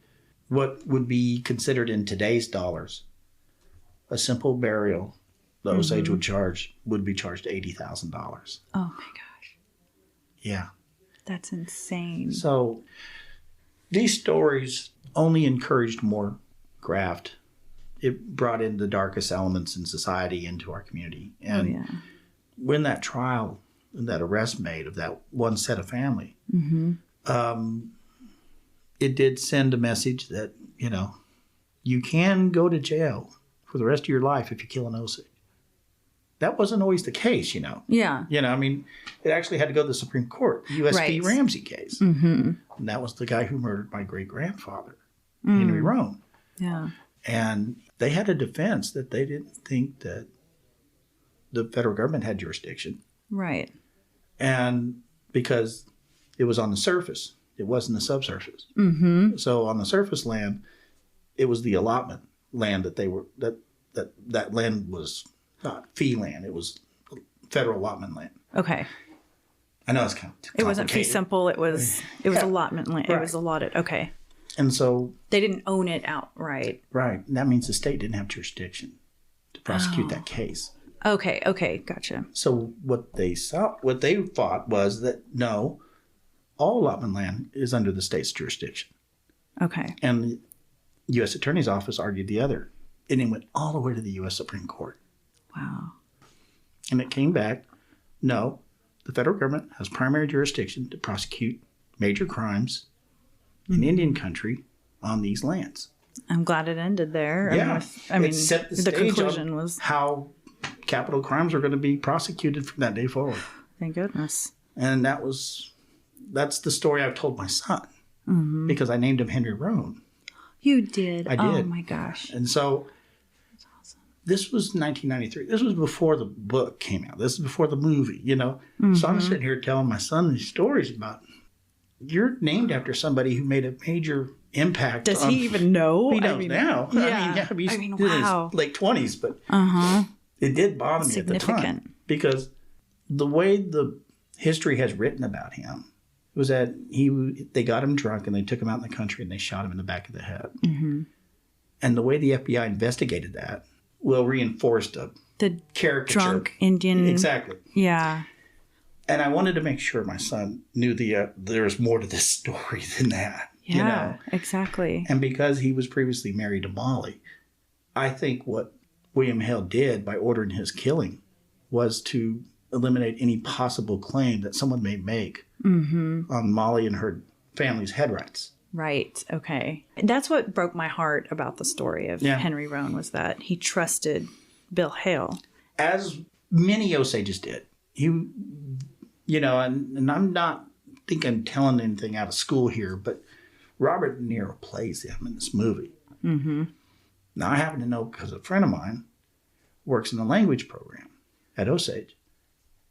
what would be considered in today's dollars a simple burial, the Osage would be charged $80,000. Oh my gosh. Yeah. That's insane. So these stories only encouraged more graft. It brought in the darkest elements in society into our community. And when that trial and that arrest made of that one set of family, it did send a message that, you can go to jail for the rest of your life if you kill an Osage. That wasn't always the case, you know. Yeah. You know, I mean, it actually had to go to the Supreme Court, the U.S. v. Ramsey case. Mm-hmm. And that was the guy who murdered my great-grandfather, Henry Rohn. Yeah. And they had a defense that they didn't think that the federal government had jurisdiction. Right. And because it was on the surface, it wasn't the subsurface. Mm-hmm. So on the surface land, it was the allotment land that land was not fee land. It was federal allotment land. Okay. I know it's kind of complicated. It wasn't fee simple. It was allotment land. Right. It was allotted. Okay. And so they didn't own it outright. Right. And that means the state didn't have jurisdiction to prosecute that case. Okay. Okay. Gotcha. So what they thought was that no, all allotment land is under the state's jurisdiction. Okay. And the U.S. Attorney's Office argued the other. And it went all the way to the U.S. Supreme Court. Wow. And it came back, no, the federal government has primary jurisdiction to prosecute major crimes in Indian country on these lands. I'm glad it ended there. Yeah. I mean, it set the conclusion on was how capital crimes are going to be prosecuted from that day forward. Thank goodness. And that's the story I've told my son because I named him Henry Rohn. You did? I did. Oh my gosh. And so this was 1993. This was before the book came out. This is before the movie, you know. So I'm sitting here telling my son these stories about, you're named after somebody who made a major impact. Does he even know? He knows now. Yeah. He's I mean, in wow. his late 20s, but it did bother me at the time. Because the way the history has written about him was that they got him drunk and they took him out in the country and they shot him in the back of the head. Mm-hmm. And the way the FBI investigated that reinforced the caricature. Drunk Indian. Exactly. Yeah. And I wanted to make sure my son knew there was more to this story than that. Yeah, you know? Exactly. And because he was previously married to Molly, I think what William Hale did by ordering his killing was to eliminate any possible claim that someone may make on Molly and her family's head rights. Right. Okay. That's what broke my heart about the story of Henry Rohn, was that he trusted Bill Hale. As many Osages did. He, you know, and I'm not thinking telling anything out of school here, but Robert De Niro plays him in this movie. Mm-hmm. Now, I happen to know because a friend of mine works in the language program at Osage,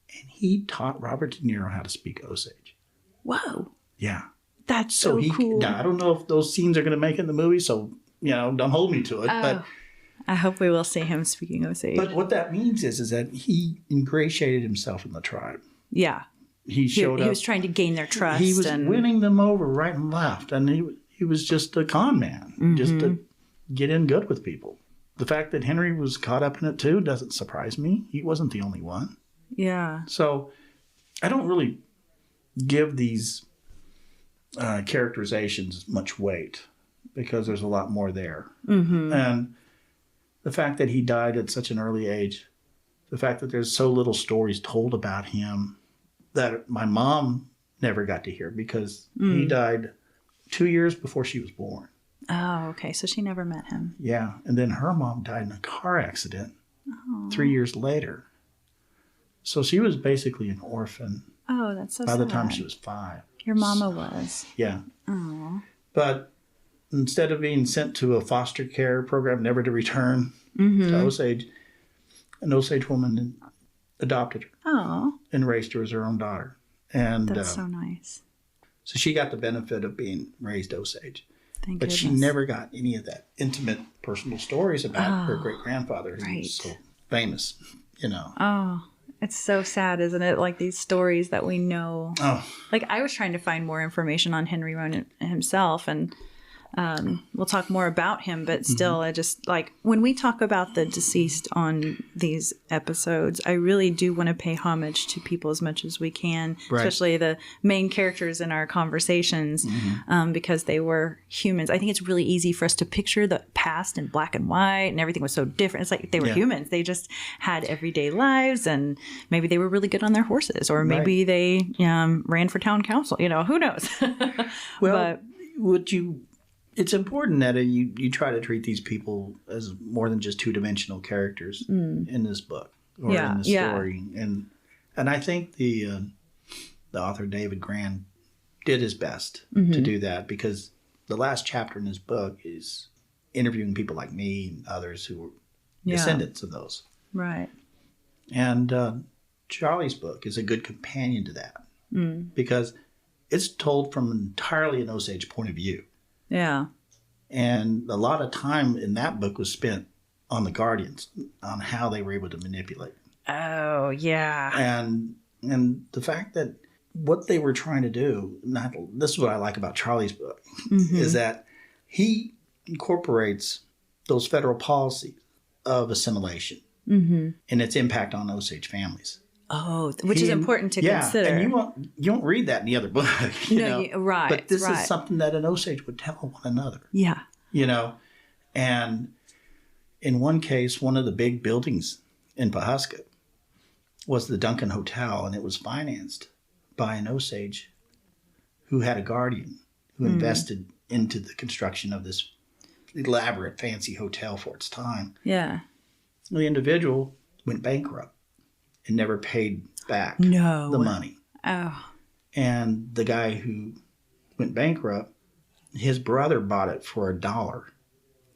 and he taught Robert De Niro how to speak Osage. Whoa. Yeah. That's so cool. Now, I don't know if those scenes are going to make it in the movie, so, you know, don't hold me to it. But I hope we will see him speaking Osage. But what that means is that he ingratiated himself in the tribe. Yeah. He showed up. He was trying to gain their trust. He was winning them over right and left. And he was just a con man, just to get in good with people. The fact that Henry was caught up in it too doesn't surprise me. He wasn't the only one. Yeah. So I don't really give these characterizations much weight because there's a lot more there. Mm-hmm. And the fact that he died at such an early age, the fact that there's so little stories told about him that my mom never got to hear because he died 2 years before she was born. Oh, okay. So she never met him. Yeah. And then her mom died in a car accident 3 years later. So she was basically an orphan. Oh, that's so by sad. the time she was 5. Your mama was. Yeah. Oh. But instead of being sent to a foster care program, never to return to Osage, an Osage woman adopted her. Oh. And raised her as her own daughter. And that's so nice. So she got the benefit of being raised Osage. Thank but goodness. she never got any of that intimate personal stories about her great-grandfather who was so famous, you know. Oh, it's so sad, isn't it? Like these stories that we know. Oh. Like I was trying to find more information on Henry Rohn himself, and we'll talk more about him, but still, I just like when we talk about the deceased on these episodes, I really do want to pay homage to people as much as we can, especially the main characters in our conversations, because they were humans. I think it's really easy for us to picture the past in black and white and everything was so different. It's like they were humans. They just had everyday lives, and maybe they were really good on their horses, or maybe they ran for town council. You know, who knows? Well, it's important that you try to treat these people as more than just two-dimensional characters in this book. or in the story. And I think the author David Grann did his best to do that, because the last chapter in his book is interviewing people like me and others who were descendants of those. Right. And Charlie's book is a good companion to that because it's told from entirely an Osage point of view. Yeah. And a lot of time in that book was spent on the Guardians, on how they were able to manipulate. Oh, yeah. And the fact that what they were trying to do, this is what I like about Charlie's book, is that he incorporates those federal policies of assimilation and its impact on Osage families. Oh, which is important to consider. And you won't read that in the other book. Right. But this is something that an Osage would tell one another. Yeah. And in one case, one of the big buildings in Pawhuska was the Duncan Hotel, and it was financed by an Osage who had a guardian who invested into the construction of this elaborate, fancy hotel for its time. Yeah. The individual went bankrupt and never paid back the money. Oh. And the guy who went bankrupt, his brother bought it for $1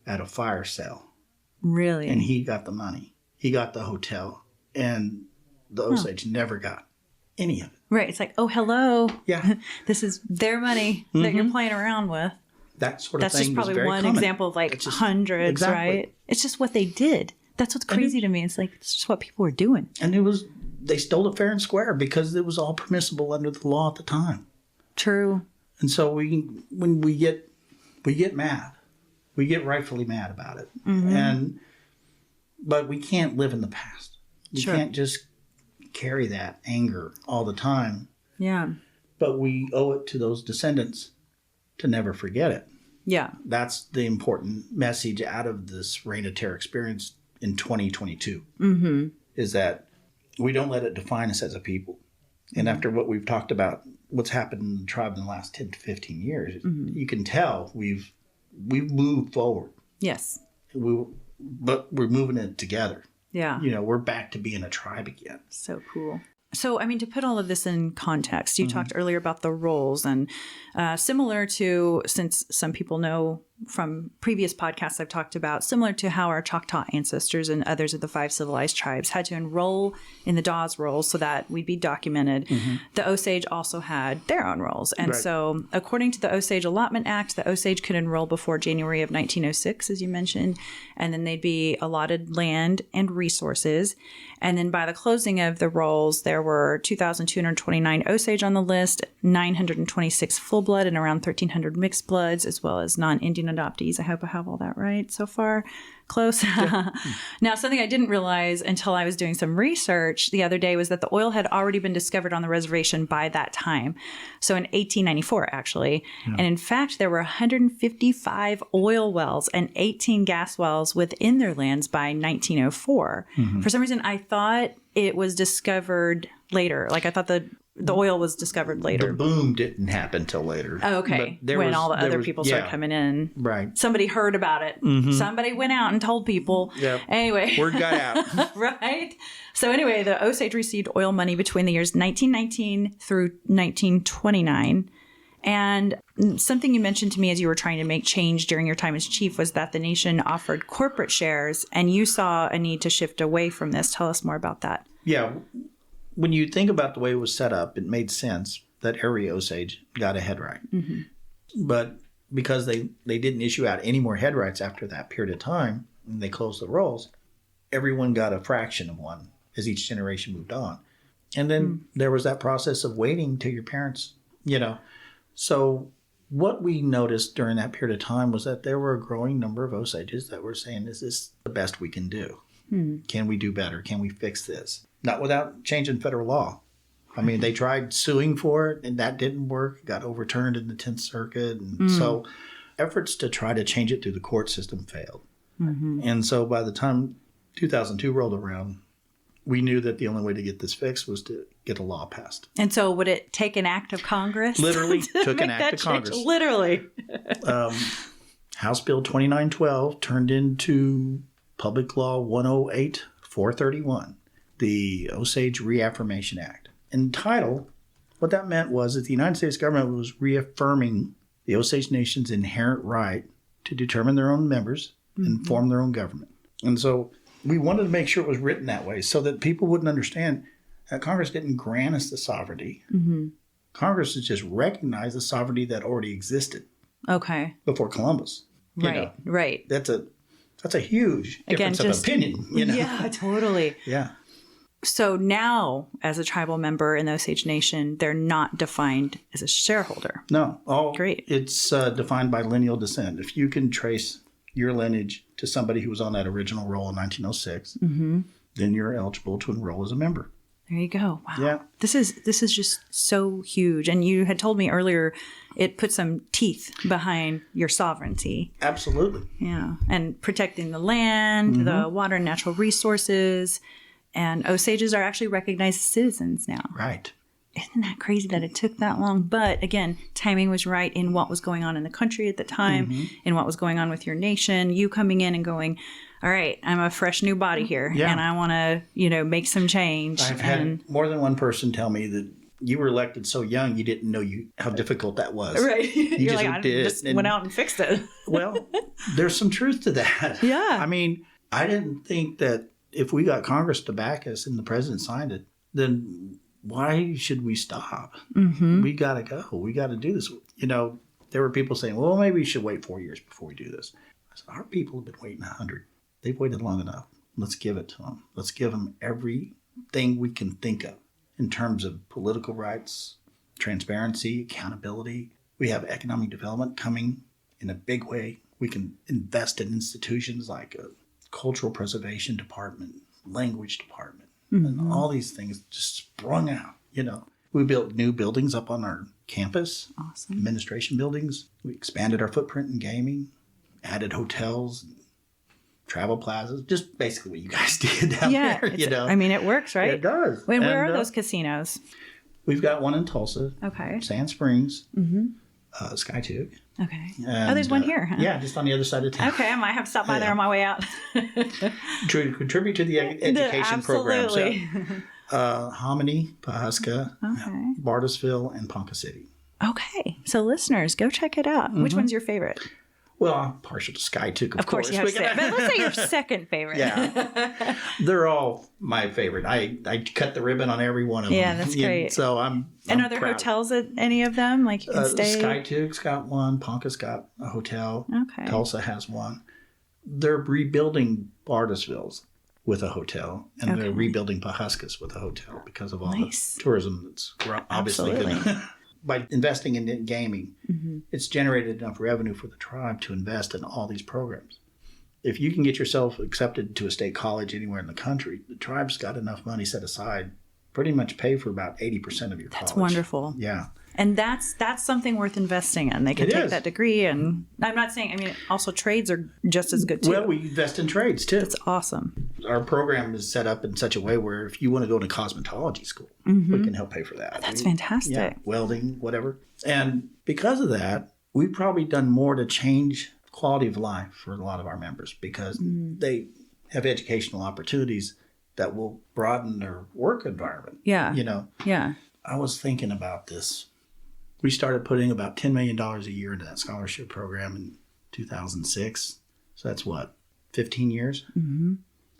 at a fire sale. Really? And he got the money. He got the hotel. And the Osage never got any of it. Right. It's like, oh, hello. Yeah. This is their money that you're playing around with. That sort of That's thing just probably was very one common. example of like hundreds, right? It's just what they did. That's what's crazy to me. It's like, it's just what people were doing. And they stole it fair and square because it was all permissible under the law at the time. True. And so when we get mad, we get rightfully mad about it. But we can't live in the past. You can't just carry that anger all the time. Yeah. But we owe it to those descendants to never forget it. Yeah. That's the important message out of this Reign of Terror experience in 2022, is that we don't let it define us as a people. And after what we've talked about, what's happened in the tribe in the last 10 to 15 years, you can tell we've moved forward. Yes. But we're moving it together. Yeah. We're back to being a tribe again. So cool. So, I mean, to put all of this in context, you talked earlier about the roles, and similar to, since some people know from previous podcasts I've talked about, similar to how our Choctaw ancestors and others of the 5 civilized tribes had to enroll in the Dawes rolls so that we'd be documented, the Osage also had their own rolls. And so, according to the Osage Allotment Act, the Osage could enroll before January of 1906, as you mentioned, and then they'd be allotted land and resources. And then by the closing of the rolls, there were 2,229 Osage on the list, 926 full-blood, and around 1,300 mixed bloods, as well as non-Indian adoptees. I hope I have all that right so far. Close. Yeah. Now, something I didn't realize until I was doing some research the other day was that the oil had already been discovered on the reservation by that time. So in 1894, actually. Yeah. And in fact, there were 155 oil wells and 18 gas wells within their lands by 1904. For some reason, I thought it was discovered later. Like, I thought the oil was discovered later. The boom didn't happen till later. Oh, okay. When all the other people started coming in. Right. Somebody heard about it. Somebody went out and told people. Yep. Anyway. Word got out. Right. So anyway, the Osage received oil money between the years 1919 through 1929. And something you mentioned to me as you were trying to make change during your time as chief was that the nation offered corporate shares, and you saw a need to shift away from this. Tell us more about that. Yeah. When you think about the way it was set up, it made sense that every Osage got a head right. But because they didn't issue out any more head rights after that period of time, and they closed the rolls, everyone got a fraction of one as each generation moved on. And then there was that process of waiting till your parents, So what we noticed during that period of time was that there were a growing number of Osages that were saying, is this the best we can do? Can we do better? Can we fix this? Not without changing federal law. I mean, they tried suing for it, and that didn't work. It got overturned in the 10th Circuit. And so efforts to try to change it through the court system failed. And so by the time 2002 rolled around, we knew that the only way to get this fixed was to get a law passed. And so would it take an act of Congress? Literally took an act of Congress. Literally. House Bill 2912 turned into Public Law 108-431. the Osage Reaffirmation Act. In title, what that meant was that the United States government was reaffirming the Osage Nation's inherent right to determine their own members and form their own government. And so we wanted to make sure it was written that way so that people wouldn't understand that Congress didn't grant us the sovereignty. Congress has just recognized the sovereignty that already existed. Okay. Before Columbus. Right. That's a huge difference of opinion. Yeah, totally. Yeah. So now, as a tribal member in the Osage Nation, they're not defined as a shareholder. No. Great. It's defined by lineal descent. If you can trace your lineage to somebody who was on that original roll in 1906, then you're eligible to enroll as a member. There you go. Wow. Yeah. This is just so huge. And you had told me earlier it put some teeth behind your sovereignty. Absolutely. Yeah. And protecting the land, the water and natural resources. And Osages are actually recognized as citizens now. Right. Isn't that crazy that it took that long? But again, timing was right in what was going on in the country at the time, in what was going on with your nation. You coming in and going, all right, I'm a fresh new body here, and I want to, make some change. I've had more than one person tell me that you were elected so young you didn't know how difficult that was. Right. You're like, I just and, went out and fixed it. Well, there's some truth to that. Yeah. I mean, I didn't think that if we got Congress to back us and the president signed it, then why should we stop? We got to go. We got to do this. There were people saying, well, maybe we should wait 4 years before we do this. I said, our people have been waiting 100. They've waited long enough. Let's give it to them. Let's give them everything we can think of in terms of political rights, transparency, accountability. We have economic development coming in a big way. We can invest in institutions like a cultural preservation department, language department, and all these things just sprung out. We built new buildings up on our campus, administration buildings. We expanded our footprint in gaming, added hotels, travel plazas, just basically what you guys did down there. I mean, it works, right? It does. Where are those casinos? We've got one in Tulsa, Sand Springs, Skytug. Okay. And, there's one here, huh? Yeah, just on the other side of town. Okay, I might have to stop by there on my way out. To contribute to the education programs. Hominy, Pawhuska, Bartlesville, and Ponca City. Okay. So listeners, go check it out. Which one's your favorite? Well, I'm partial to Skytug, of course. You have to say it. But let's say your second favorite. Yeah. They're all my favorite. I cut the ribbon on every one of them. Yeah, that's great. So I'm And are there proud. Hotels at any of them? Like you can stay? Skytug's got one. Ponca's got a hotel. Okay. Tulsa has one. They're rebuilding Bartlesville's with a hotel. And they're rebuilding Pawhuska's with a hotel because of all the tourism that's obviously going to... By investing in gaming, it's generated enough revenue for the tribe to invest in all these programs. If you can get yourself accepted to a state college anywhere in the country, the tribe's got enough money set aside, pretty much pay for about 80% of your college. That's wonderful. Yeah. And that's something worth investing in. They can take that degree. And I'm not saying, also trades are just as good too. Well, we invest in trades too. It's awesome. Our program is set up in such a way where if you want to go to cosmetology school, we can help pay for that. That's fantastic. Yeah, welding, whatever. And because of that, we've probably done more to change quality of life for a lot of our members because they have educational opportunities that will broaden their work environment. Yeah. Yeah. I was thinking about this. We started putting about $10 million a year into that scholarship program in 2006. So that's what, 15 years?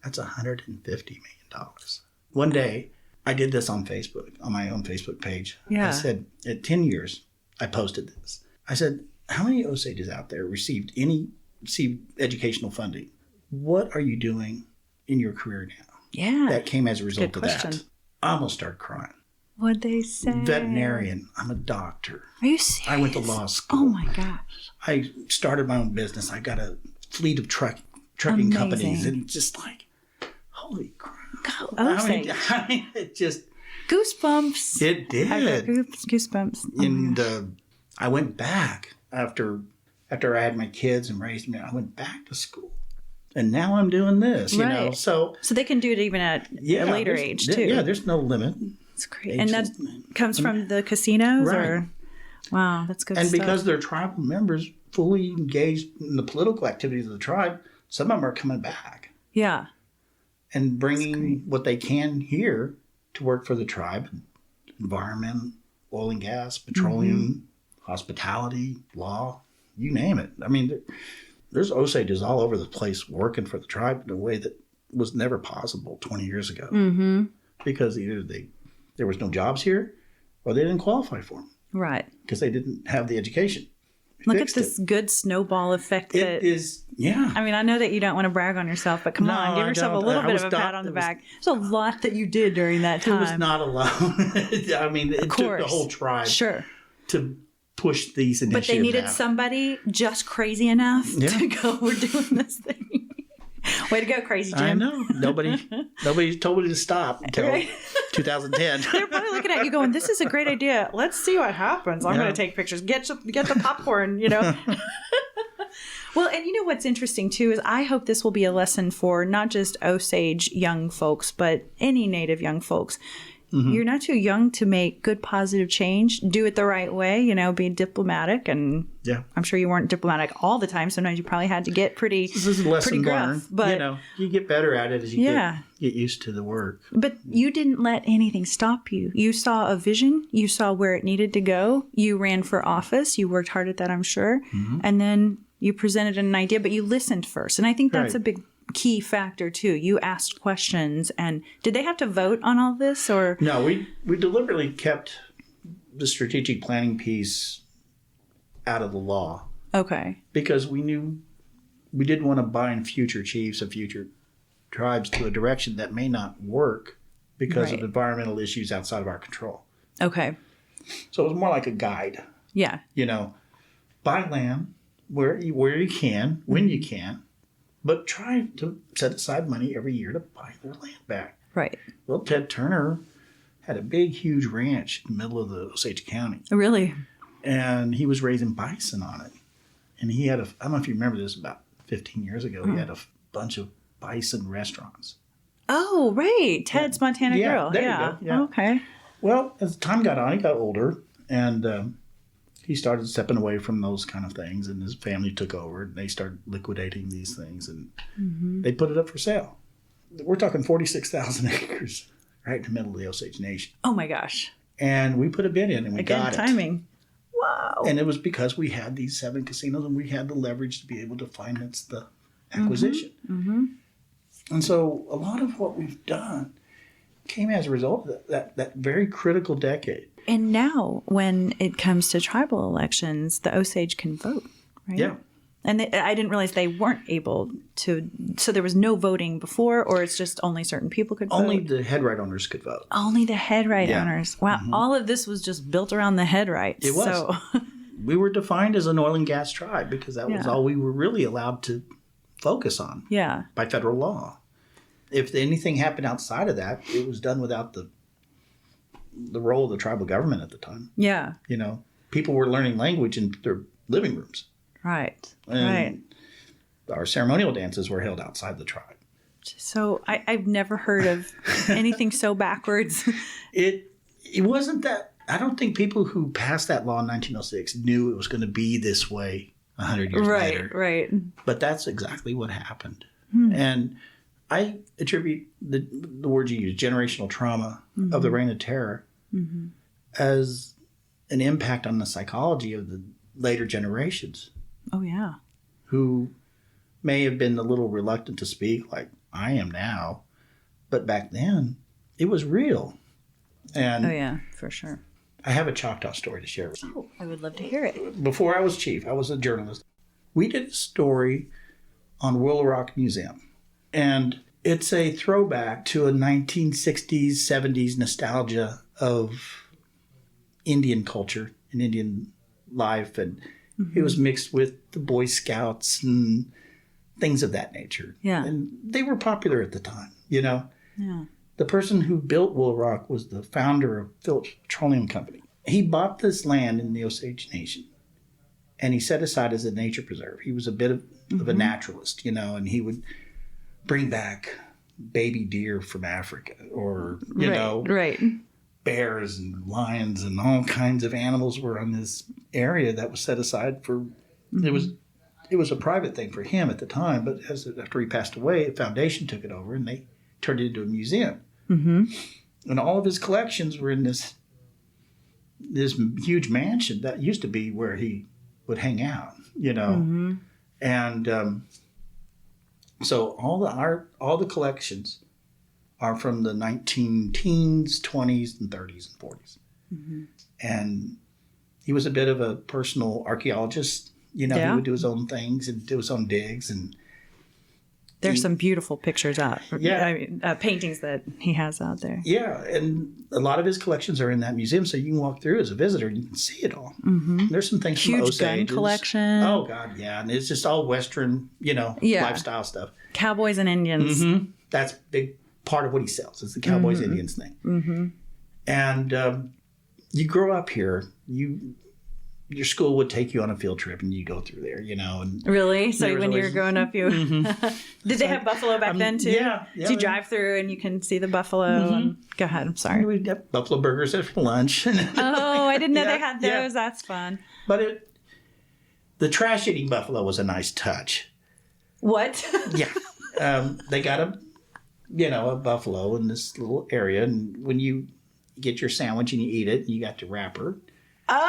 That's $150 million. One day, I did this on Facebook, on my own Facebook page. Yeah. I said, at 10 years, I posted this. I said, how many Osages out there received educational funding? What are you doing in your career now? Yeah. That came as a result of that. I almost started crying. What'd they say? Veterinarian. I'm a doctor. Are you serious? I went to law school. Oh my gosh. I started my own business. I got a fleet of trucking companies, and just like, holy crap! I mean, it just goosebumps. It did. I got goosebumps. And I went back after I had my kids and raised them. I went back to school, and now I'm doing this. You know, so they can do it even at a later age too. Yeah, there's no limit. That's great. And that comes from the casinos? Right. Or? Wow, that's good stuff. And because they're tribal members fully engaged in the political activities of the tribe, some of them are coming back. Yeah. and bringing what they can here to work for the tribe. Environment, oil and gas, petroleum, hospitality, law, you name it. I mean, there's Osages all over the place working for the tribe in a way that was never possible 20 years ago. Because either there was no jobs here or they didn't qualify for them. Right. Because they didn't have the education. Look at this good snowball effect. It is, yeah. I mean, I know that you don't want to brag on yourself, but come on, give yourself a little bit of a pat on the back. There's a lot that you did during that time. It was not alone. I mean, it took the whole tribe to push these initiatives. But they needed somebody just crazy enough to go, we're doing this thing. Way to go, crazy Jim. I know. Nobody told me to stop until 2010. They're probably looking at you going, this is a great idea. Let's see what happens. I'm going to take pictures. Get the popcorn, Well, and you know what's interesting, too, is I hope this will be a lesson for not just Osage young folks, but any Native young folks. You're not too young to make good, positive change. Do it the right way, be diplomatic. And I'm sure you weren't diplomatic all the time. Sometimes you probably had to get pretty gruff. This is a lesson learned. But, you get better at it as you get used to the work. But you didn't let anything stop you. You saw a vision. You saw where it needed to go. You ran for office. You worked hard at that, I'm sure. And then you presented an idea, but you listened first. And I think that's a big key factor too. You asked questions, and did they have to vote on all this, or no? We deliberately kept the strategic planning piece out of the law. Okay. Because we knew we didn't want to bind future chiefs and future tribes to a direction that may not work because of environmental issues outside of our control. Okay. So it was more like a guide. Yeah. Buy land where you can, when you can. But try to set aside money every year to buy their land back. Right. Well, Ted Turner had a big, huge ranch in the middle of the Osage County. Really? And he was raising bison on it. And he had I don't know if you remember this, about 15 years ago, he had a bunch of bison restaurants. Oh, right. Ted's Montana Grill. There you go. Yeah. Okay. Well, as time got on, he got older, and he started stepping away from those kind of things, and his family took over, and they started liquidating these things, and they put it up for sale. We're talking 46,000 acres right in the middle of the Osage Nation. Oh, my gosh. And we put a bid in, and we got it. Timing. Wow. And it was because we had these 7 casinos, and we had the leverage to be able to finance the acquisition. And so a lot of what we've done came as a result of that very critical decade. And now, when it comes to tribal elections, the Osage can vote, right? Yeah. And I didn't realize they weren't able to. So there was no voting before, or it's just only certain people could vote? Only the head right owners could vote. Only the head right owners. Wow. All of this was just built around the head rights. It was. So. We were defined as an oil and gas tribe because that was all we were really allowed to focus on by federal law. If anything happened outside of that, it was done without the role of the tribal government at the time. Yeah. People were learning language in their living rooms. Right. And our ceremonial dances were held outside the tribe. So I've never heard of anything so backwards. It wasn't that. I don't think people who passed that law in 1906 knew it was going to be this way 100 years later. Right. But that's exactly what happened. And I attribute the word you use, generational trauma of the Reign of Terror, as an impact on the psychology of the later generations. Oh, yeah. Who may have been a little reluctant to speak like I am now, but back then it was real. And oh, yeah, for sure. I have a Choctaw story to share with you. Oh, I would love to hear it. Before I was chief, I was a journalist. We did a story on Willow Rock Museum. And it's a throwback to a 1960s, 70s nostalgia of Indian culture and Indian life. And it was mixed with the Boy Scouts and things of that nature. Yeah. And they were popular at the time, Yeah. The person who built Willow Rock was the founder of Phillips Petroleum Company. He bought this land in the Osage Nation, and he set aside as a nature preserve. He was a bit of a naturalist, and he would bring back baby deer from Africa or, bears and lions and all kinds of animals were on this area that was set aside for, it was a private thing for him at the time, but after he passed away, a foundation took it over and they turned it into a museum. And all of his collections were in this huge mansion that used to be where he would hang out, and so all the collections are from the 19-teens, 20s, and 30s and 40s. And he was a bit of a personal archaeologist. He would do his own things and do his own digs. And there's some beautiful pictures out. Paintings that he has out there. Yeah, and a lot of his collections are in that museum, so you can walk through as a visitor and you can see it all. There's some things huge from gun collection. Oh God, yeah, and it's just all Western, lifestyle stuff. Cowboys and Indians. That's a big part of what he sells. It's the Cowboys Indians thing. And you grow up here, your school would take you on a field trip and you go through there, and really? So when you were growing up, you did they have buffalo back then too? Yeah. So you drive through and you can see the buffalo. And, go ahead. I'm sorry. We'd have buffalo burgers for lunch. Oh, I didn't know they had those. Yeah. That's fun. But the trash eating buffalo was a nice touch. What? Yeah. They got a buffalo in this little area, and when you get your sandwich and you eat it, you got the wrapper.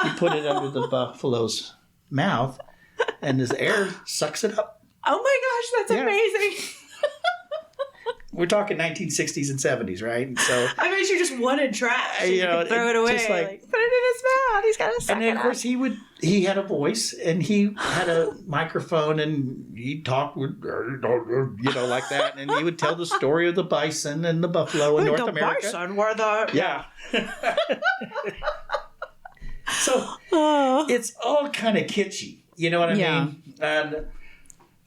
You put it under the buffalo's mouth, and this air sucks it up. Oh my gosh, that's amazing. We're talking 1960s and 70s, right? And so I bet you just wanted trash. You could throw it away. Just put it in his mouth. He's got to suck it up. And then, of course, he had a voice, and he had a microphone, and he'd talk with, like that. And he would tell the story of the bison and the buffalo in North America. The bison were the... Yeah. So it's all kind of kitschy, you know what I mean?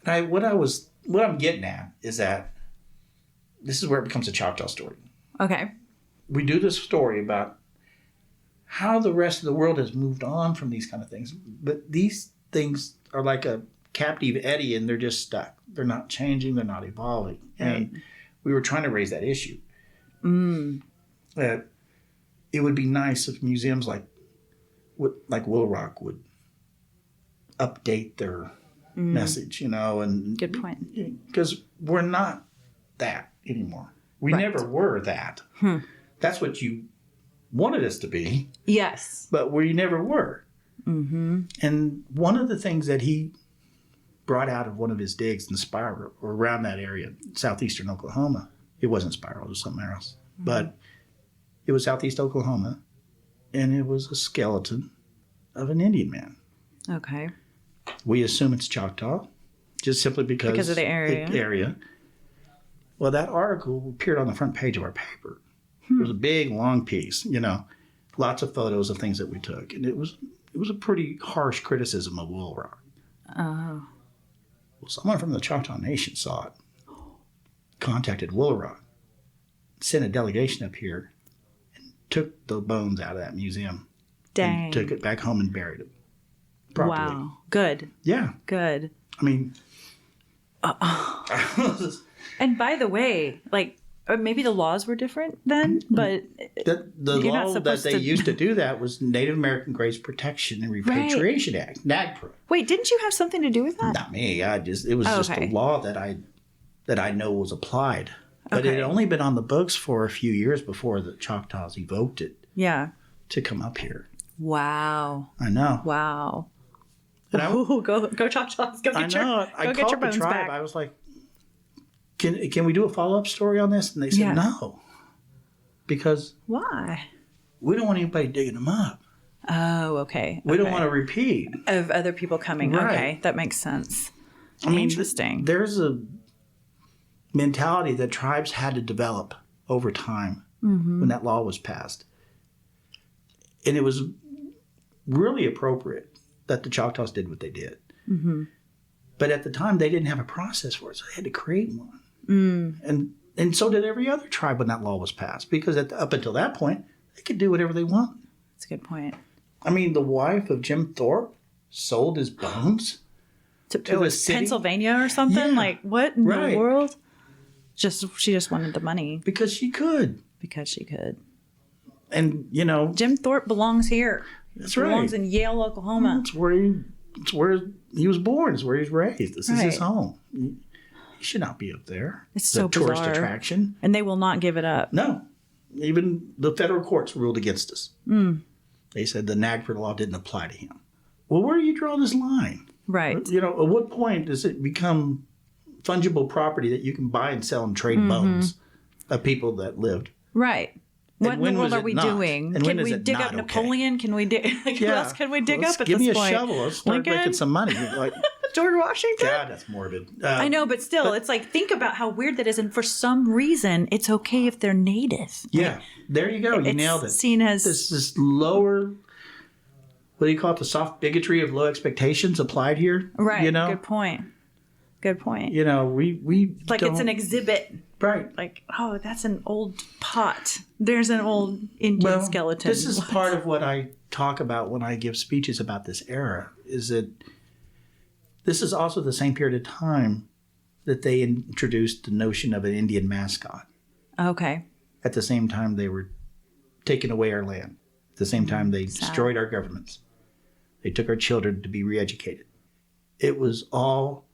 And what I'm getting at is that this is where it becomes a Choctaw story. Okay. We do this story about how the rest of the world has moved on from these kind of things, but these things are like a captive eddy, and they're just stuck. They're not changing. They're not evolving. Right. And we were trying to raise that issue. That it would be nice if museums like Willow Rock would update their message, and good point. Because we're not that anymore. We never were that. That's what you wanted us to be. Yes. But we never were. And one of the things that he brought out of one of his digs in Spiral, or around that area, southeastern Oklahoma, it wasn't Spiral, it was something else. But it was southeast Oklahoma, and it was a skeleton of an Indian man. Okay. We assume it's Choctaw, just simply because of the area. Well, that article appeared on the front page of our paper. It was a big, long piece, lots of photos of things that we took. And it was a pretty harsh criticism of Willow Rock. Oh. Well, someone from the Choctaw Nation saw it, contacted Willow Rock, sent a delegation up here, and took the bones out of that museum. Dang. And took it back home and buried it properly. Wow. Good. Yeah. Good. I mean... And by the way, or maybe the laws were different then, but... The law that they used to do that was Native American Graves Protection and Repatriation Act, NAGPRA. Wait, didn't you have something to do with that? Not me. It was just a law that I know was applied. But it had only been on the books for a few years before the Choctaws evoked it. Yeah. To come up here. Wow. I know. Wow. Go Choctaws. Go get your bones back. I was like, can we do a follow-up story on this? And they said no. Because... Why? We don't want anybody digging them up. Oh, okay. We don't want to repeat. Of other people coming. Right. Okay, that makes sense. Interesting. There's a mentality that tribes had to develop over time when that law was passed. And it was really appropriate that the Choctaws did what they did. But at the time, they didn't have a process for it, so they had to create one. And so did every other tribe when that law was passed, because up until that point, they could do whatever they want. That's a good point. I mean, the wife of Jim Thorpe sold his bones to a city. Pennsylvania or something? Yeah. Like, what in the world? She just wanted the money. Because she could. And, Jim Thorpe belongs here. That's he belongs in Yale, Oklahoma. It's where he was born. It's where he was raised. This is his home. You should not be up there. It's so tourist bizarre. attraction. And they will not give it up. No. Even the federal courts ruled against us. They said the NAGPRA law didn't apply to him. Well, where do you draw this line? Right. At what point does it become fungible property that you can buy and sell and trade bones of people that lived? Right. What in the world are we doing? And can we dig up Napoleon? Can we dig? Who else can we dig up at this point? Give me a shovel. Let's start making some money. Like, George Washington? God, that's morbid. I know, but still, it's like, think about how weird that is. And for some reason, it's okay if they're native. Yeah. There you go. You nailed it. Seen as this lower, what do you call it? The soft bigotry of low expectations applied here. Right. Good point. Good point. We like it's an exhibit. Right. Like, oh, that's an old pot. There's an old Indian skeleton. This is part of what I talk about when I give speeches about this era, is that this is also the same period of time that they introduced the notion of an Indian mascot. Okay. At the same time they were taking away our land. At the same time they destroyed our governments. They took our children to be re-educated. It was all,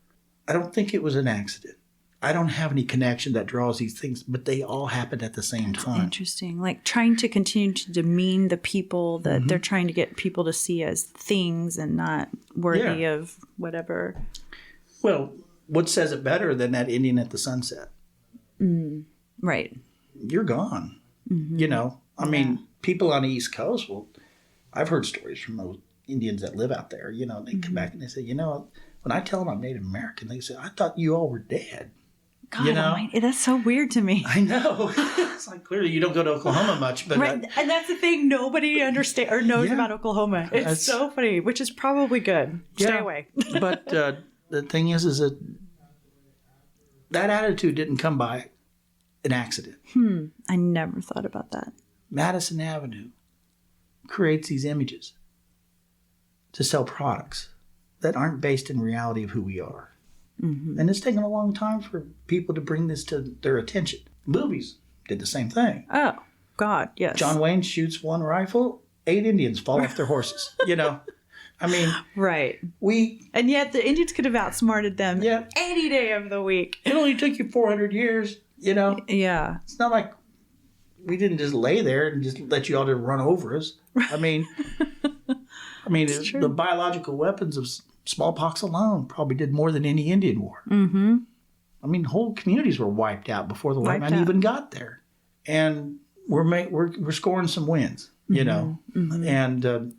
I don't think it was an accident. I don't have any connection that draws these things, but they all happened at the same time. Interesting. Like trying to continue to demean the people that they're trying to get people to see as things and not worthy of whatever. Well, what says it better than that Indian at the sunset? Right. You're gone. I mean, people on the East Coast, well, I've heard stories from those Indians that live out there. They come back and they say, when I tell them I'm Native American, they say, I thought you all were dead. God, that's so weird to me. I know. It's like, clearly you don't go to Oklahoma much. But right. And that's the thing. Nobody understands or knows about Oklahoma. It's so funny, which is probably good. Stay away. But the thing is that attitude didn't come by an accident. I never thought about that. Madison Avenue creates these images to sell products that aren't based in reality of who we are. And it's taken a long time for people to bring this to their attention. Movies did the same thing. Oh, God, yes. John Wayne shoots one rifle, 8 Indians fall off their horses. I mean... Right. And yet the Indians could have outsmarted them any day of the week. It only took you 400 years, Yeah. It's not like we didn't just lay there and just let you all to run over us. I mean, the biological weapons of smallpox alone probably did more than any Indian war. I mean, whole communities were wiped out before the white man even got there. And we're scoring some wins, And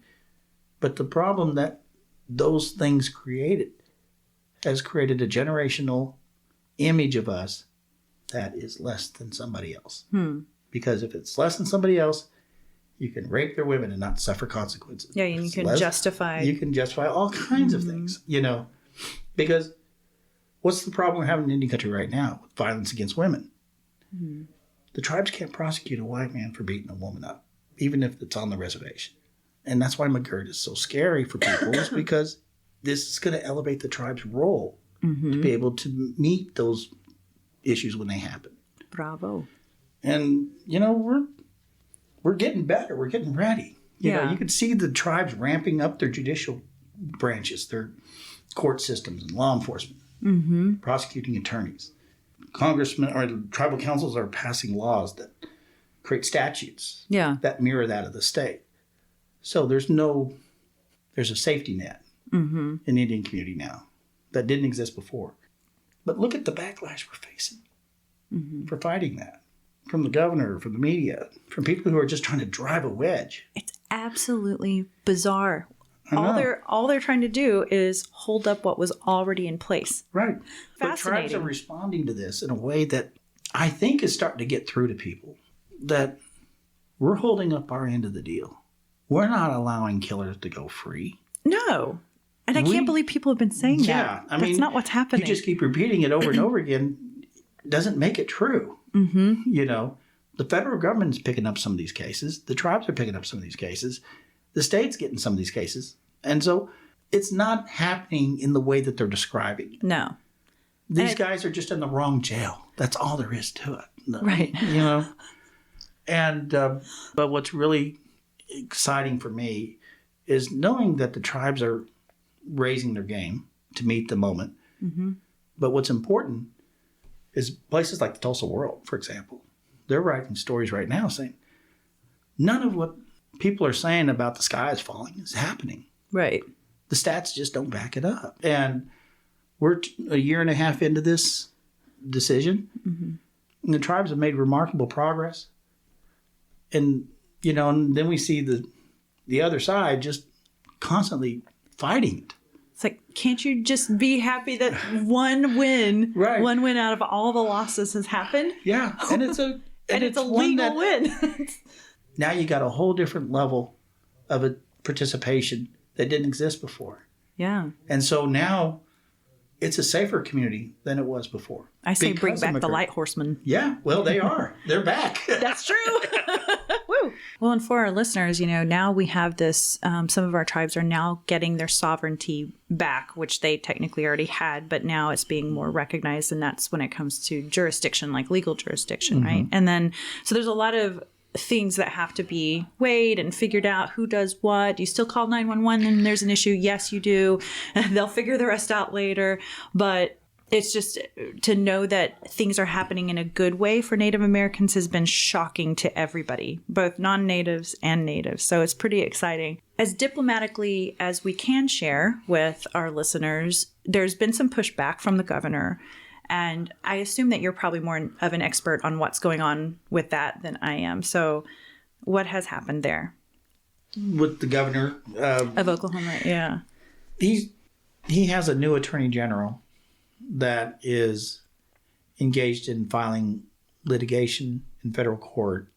but the problem that those things has created a generational image of us that is less than somebody else. Because if it's less than somebody else, you can rape their women and not suffer consequences. Yeah, and you can justify. You can justify all kinds of things, Because what's the problem we're having in Indian country right now with violence against women? The tribes can't prosecute a white man for beating a woman up, even if it's on the reservation. And that's why McGirt is so scary for people, is because this is going to elevate the tribe's role to be able to meet those issues when they happen. Bravo. And, we're getting better. We're getting ready. You can see the tribes ramping up their judicial branches, their court systems and law enforcement, prosecuting attorneys. Congressmen or tribal councils are passing laws that create statutes that mirror that of the state. So there's a safety net in the Indian community now that didn't exist before. But look at the backlash we're facing for fighting that. From the governor, from the media, from people who are just trying to drive a wedge. It's absolutely bizarre. All they're trying to do is hold up what was already in place. Right. But tribes are responding to this in a way that I think is starting to get through to people. That we're holding up our end of the deal. We're not allowing killers to go free. No. And I can't believe people have been saying that. Yeah. That's not what's happening. You just keep repeating it over and over again. Doesn't make it true. The federal government is picking up some of these cases. The tribes are picking up some of these cases. The state's getting some of these cases. And so it's not happening in the way that they're describing. No. These guys are just in the wrong jail. That's all there is to it. Right. And, but what's really exciting for me is knowing that the tribes are raising their game to meet the moment. But what's important is places like the Tulsa World, for example. They're writing stories right now saying none of what people are saying about the sky is falling is happening. Right. The stats just don't back it up. And we're a year and a half into this decision. Mm-hmm. And the tribes have made remarkable progress. And, and then we see the other side just constantly fighting it. It's like, can't you just be happy that one win out of all the losses has happened? Yeah. And it's a legal win. Now you got a whole different level of a participation that didn't exist before. Yeah. And so now it's a safer community than it was before. I say bring back the light horsemen. Yeah, well, they are. They're back. That's true. Woo. Well, and for our listeners, now we have this, some of our tribes are now getting their sovereignty back, which they technically already had, but now it's being more recognized. And that's when it comes to jurisdiction, like legal jurisdiction, mm-hmm. right? And then, so there's a lot of things that have to be weighed and figured out. Who does what? Do you still call 911 when there's an issue? Yes, you do. They'll figure the rest out later. But it's just to know that things are happening in a good way for Native Americans has been shocking to everybody, both non-natives and natives. So it's pretty exciting. As diplomatically as we can share with our listeners, there's been some pushback from the governor. And I assume that you're probably more of an expert on what's going on with that than I am. So what has happened there? With the governor of Oklahoma, yeah. He has a new attorney general that is engaged in filing litigation in federal court,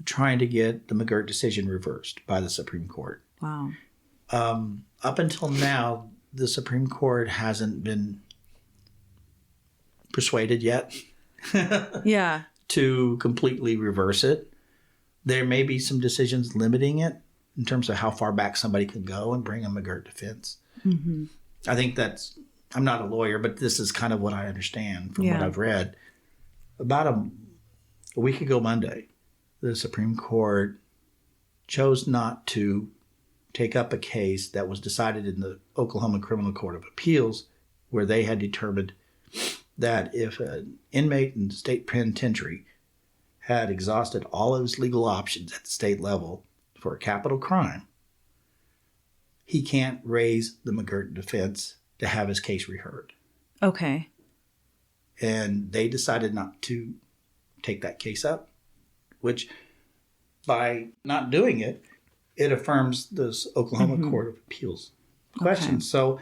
trying to get the McGirt decision reversed by the Supreme Court. Wow. Up until now, the Supreme Court hasn't been persuaded yet yeah, to completely reverse it. There may be some decisions limiting it in terms of how far back somebody can go and bring a McGirt defense. Mm-hmm. I think I'm not a lawyer, but this is kind of what I understand from what I've read. About a week ago Monday, the Supreme Court chose not to take up a case that was decided in the Oklahoma Criminal Court of Appeals, where they had determined that if an inmate in the state penitentiary had exhausted all of his legal options at the state level for a capital crime, he can't raise the McGirt defense to have his case reheard. Okay. And they decided not to take that case up, which by not doing it, it affirms this Oklahoma mm-hmm. Court of Appeals question. Okay. So,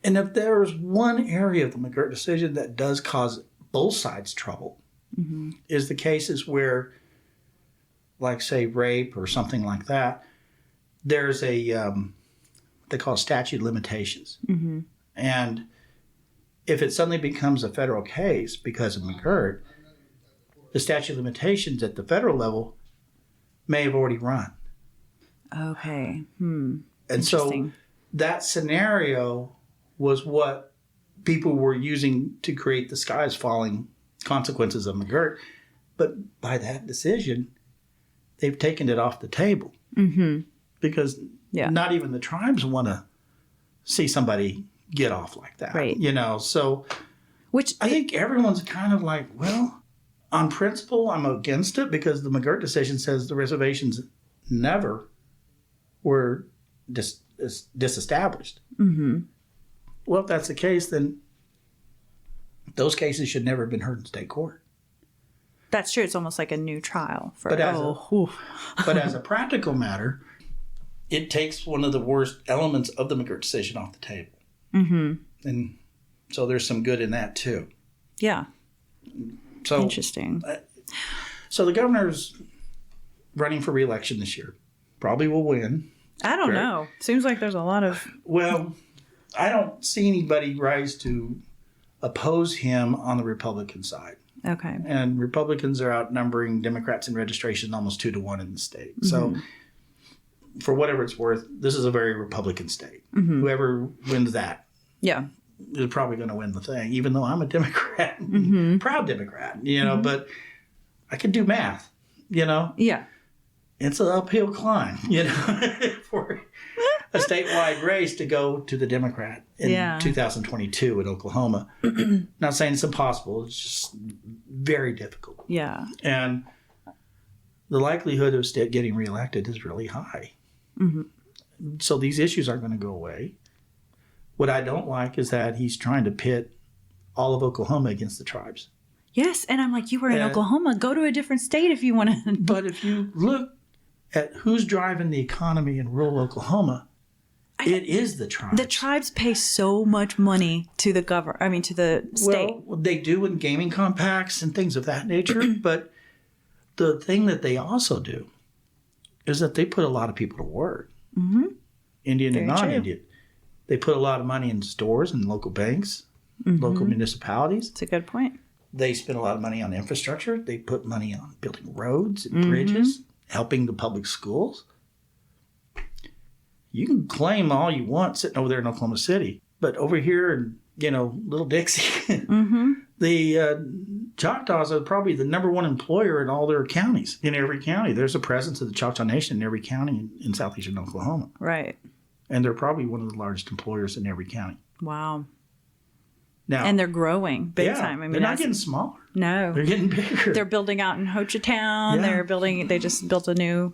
and if there is one area of the McGirt decision that does cause both sides trouble, mm-hmm. is the cases where, like, say, rape or something like that, there's a, they call it statute of limitations. Mm-hmm. And if it suddenly becomes a federal case because of McGirt, the statute of limitations at the federal level may have already run. Okay. And so that scenario was what people were using to create the skies falling consequences of McGirt. But by that decision, they've taken it off the table. Mm-hmm. Because not even the tribes want to see somebody get off like that. Right. So I think everyone's kind of like, well, on principle, I'm against it because the McGirt decision says the reservations never were disestablished. Mm-hmm. Well, if that's the case, then those cases should never have been heard in state court. That's true. It's almost like a new trial. But as a practical matter, it takes one of the worst elements of the McGirt decision off the table. Mm-hmm. And so there's some good in that, too. Yeah. So interesting. So the governor's running for re-election this year. Probably will win. I don't know. Seems like there's a lot of... Well, I don't see anybody rise to oppose him on the Republican side. Okay. And Republicans are outnumbering Democrats in registration almost 2-1 in the state. Mm-hmm. So for whatever it's worth, this is a very Republican state. Mm-hmm. Whoever wins that is probably going to win the thing, even though I'm a Democrat, mm-hmm. proud Democrat, mm-hmm. but I can do math, Yeah. It's an uphill climb, a statewide race to go to the Democrat in 2022 in Oklahoma. Not saying it's impossible. It's just very difficult. Yeah. And the likelihood of Stitt getting reelected is really high. Mm-hmm. So these issues aren't going to go away. What I don't like is that he's trying to pit all of Oklahoma against the tribes. Yes, and I'm like, you were in Oklahoma. Go to a different state if you want to. But if you look at who's driving the economy in rural Oklahoma, it is the tribes. The tribes pay so much money to the to the state. Well, they do in gaming compacts and things of that nature. But the thing that they also do is that they put a lot of people to work. Mm-hmm. Indian and non-Indian. They put a lot of money in stores and local banks, local municipalities. That's a good point. They spend a lot of money on infrastructure. They put money on building roads and bridges, helping the public schools. You can claim all you want sitting over there in Oklahoma City, but over here in, Little Dixie, the Choctaws are probably the number one employer in all their counties. In every county, there's a presence of the Choctaw Nation in every county in southeastern Oklahoma. Right. And they're probably one of the largest employers in every county. Wow. Now, and they're growing big time. I mean, they're not getting smaller. No. They're getting bigger. They're building out in Hochatown. Yeah. They just built a new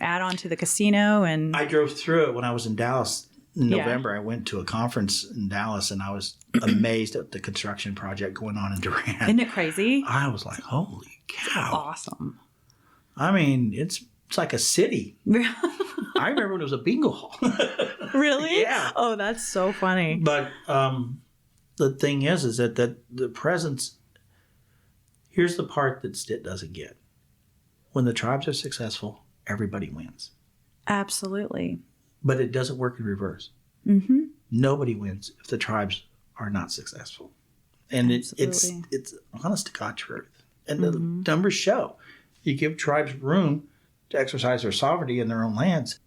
add-on to the casino. And I drove through it when I was in Dallas in November. I went to a conference in Dallas, and I was amazed at the construction project going on in Durant. Isn't it crazy? I was like, holy cow. Awesome. I mean, it's like a city. I remember when it was a bingo hall. Really? Yeah. Oh, that's so funny. But the thing is that the presence, here's the part that Stitt doesn't get. When the tribes are successful, everybody wins. Absolutely. But it doesn't work in reverse. Mm-hmm. Nobody wins if the tribes are not successful. And it's honest to God truth. And the numbers show. You give tribes room to exercise their sovereignty in their own lands,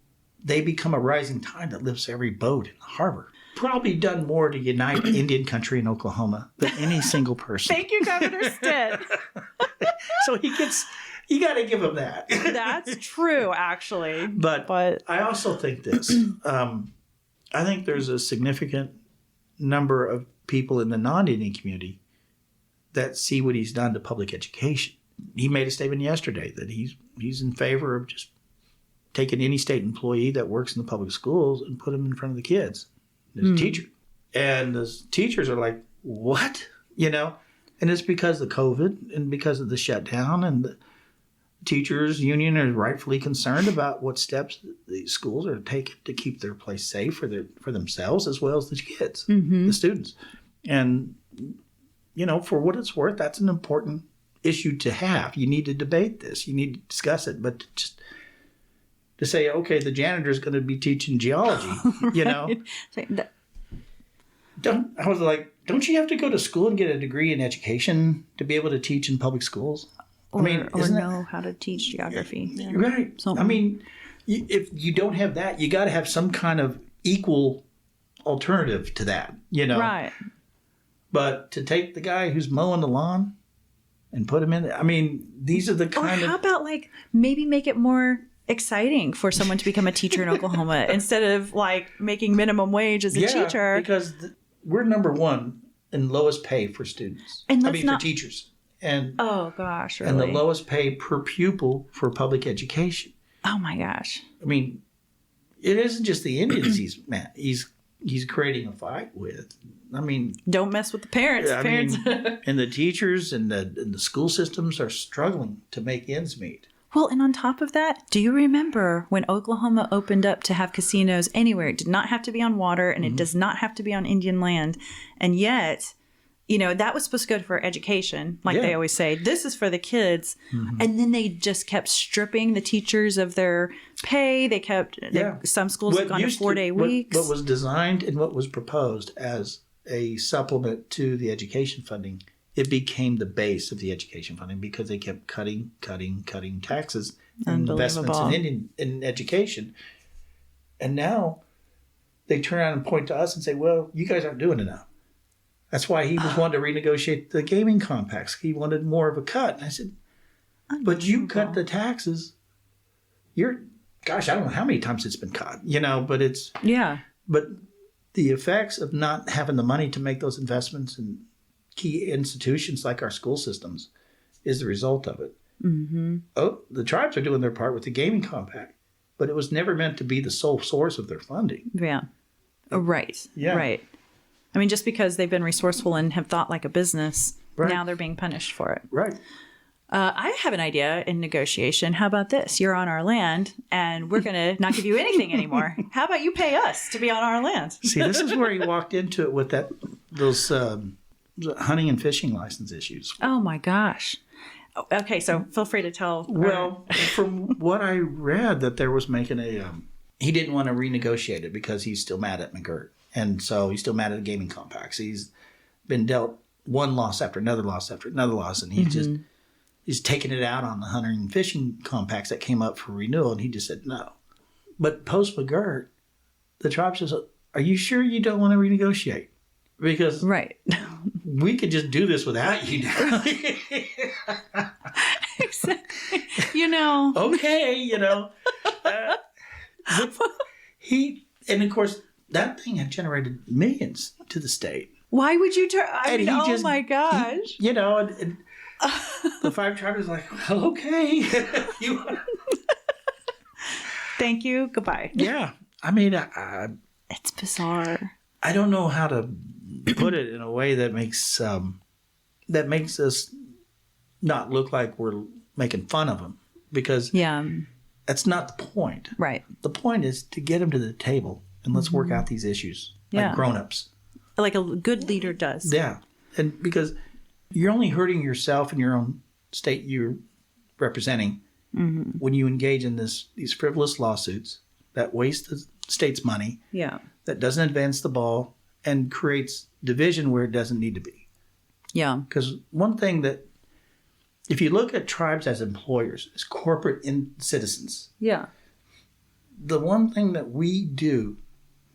they become a rising tide that lifts every boat in the harbor. Probably done more to unite Indian country in Oklahoma than any single person. Thank you, Governor Stitt. So you got to give him that. That's true, actually. But I also think this. I think there's a significant number of people in the non-Indian community that see what he's done to public education. He made a statement yesterday that he's in favor of just taking any state employee that works in the public schools and put him in front of the kids as a teacher. And the teachers are like, what? And it's because of COVID and because of the shutdown, and the teachers union is rightfully concerned about what steps the schools are taking to keep their place safe for themselves as well as the kids, the students. And, for what it's worth, that's an important issue to have. You need to debate this. You need to discuss it. But just to say, okay, the janitor is going to be teaching geology, I was like, don't you have to go to school and get a degree in education to be able to teach in public schools? Or know how to teach geography. Yeah. Right. Something. I mean, if you don't have that, you got to have some kind of equal alternative to that, Right. But to take the guy who's mowing the lawn and put him in there, I mean, these are the kind of... Or how about, maybe make it more exciting for someone to become a teacher in Oklahoma instead of, making minimum wage as a teacher? Because we're number one in lowest pay for students. For teachers. And oh gosh, really? And the lowest pay per pupil for public education. Oh my gosh. I mean, it isn't just the Indians he's creating a fight with. I mean, don't mess with the parents. And the teachers and the school systems are struggling to make ends meet. Well, and on top of that, do you remember when Oklahoma opened up to have casinos anywhere? It did not have to be on water, and it does not have to be on Indian land. And yet, that was supposed to go for education, they always say. This is for the kids. Mm-hmm. And then they just kept stripping the teachers of their pay. They kept, some schools have gone to 4-day weeks. What was designed and what was proposed as a supplement to the education funding, it became the base of the education funding because they kept cutting taxes and investments in education. And now they turn around and point to us and say, well, you guys aren't doing enough. That's why he was wanting to renegotiate the gaming compacts. He wanted more of a cut. And I said, but you cut the taxes. You're gosh, I don't know how many times it's been cut, but it's... Yeah. But the effects of not having the money to make those investments in key institutions like our school systems is the result of it. Mm-hmm. Oh, the tribes are doing their part with the gaming compact, but it was never meant to be the sole source of their funding. Yeah. Right. Yeah. Right. I mean, just because they've been resourceful and have thought like a business, now they're being punished for it. Right. I have an idea in negotiation. How about this? You're on our land, and we're going to not give you anything anymore. How about you pay us to be on our land? See, this is where he walked into it with those hunting and fishing license issues. Oh, my gosh. Okay, so feel free to tell. Well, from what I read, that there was making he didn't want to renegotiate it because he's still mad at McGirt. And so he's still mad at the gaming compacts. He's been dealt one loss after another loss after another loss, and he's taking it out on the hunting and fishing compacts that came up for renewal, and he just said no. But post McGirt, the tribe says, "Are you sure you don't want to renegotiate? Because we could just do this without you now." Exactly. Okay, and of course, that thing had generated millions to the state. Why would you turn? Oh my gosh. And the five tribes are like, well, okay. Thank you. Goodbye. Yeah. I mean, it's bizarre. I don't know how to put it in a way that makes us not look like we're making fun of them, because that's not the point. Right. The point is to get them to the table and let's work out these issues like grown-ups. Like a good leader does. Yeah. And because you're only hurting yourself and your own state you're representing when you engage in these frivolous lawsuits that waste the state's money, that doesn't advance the ball, and creates division where it doesn't need to be. Yeah. Because one thing that, if you look at tribes as employers, as corporate citizens, the one thing that we do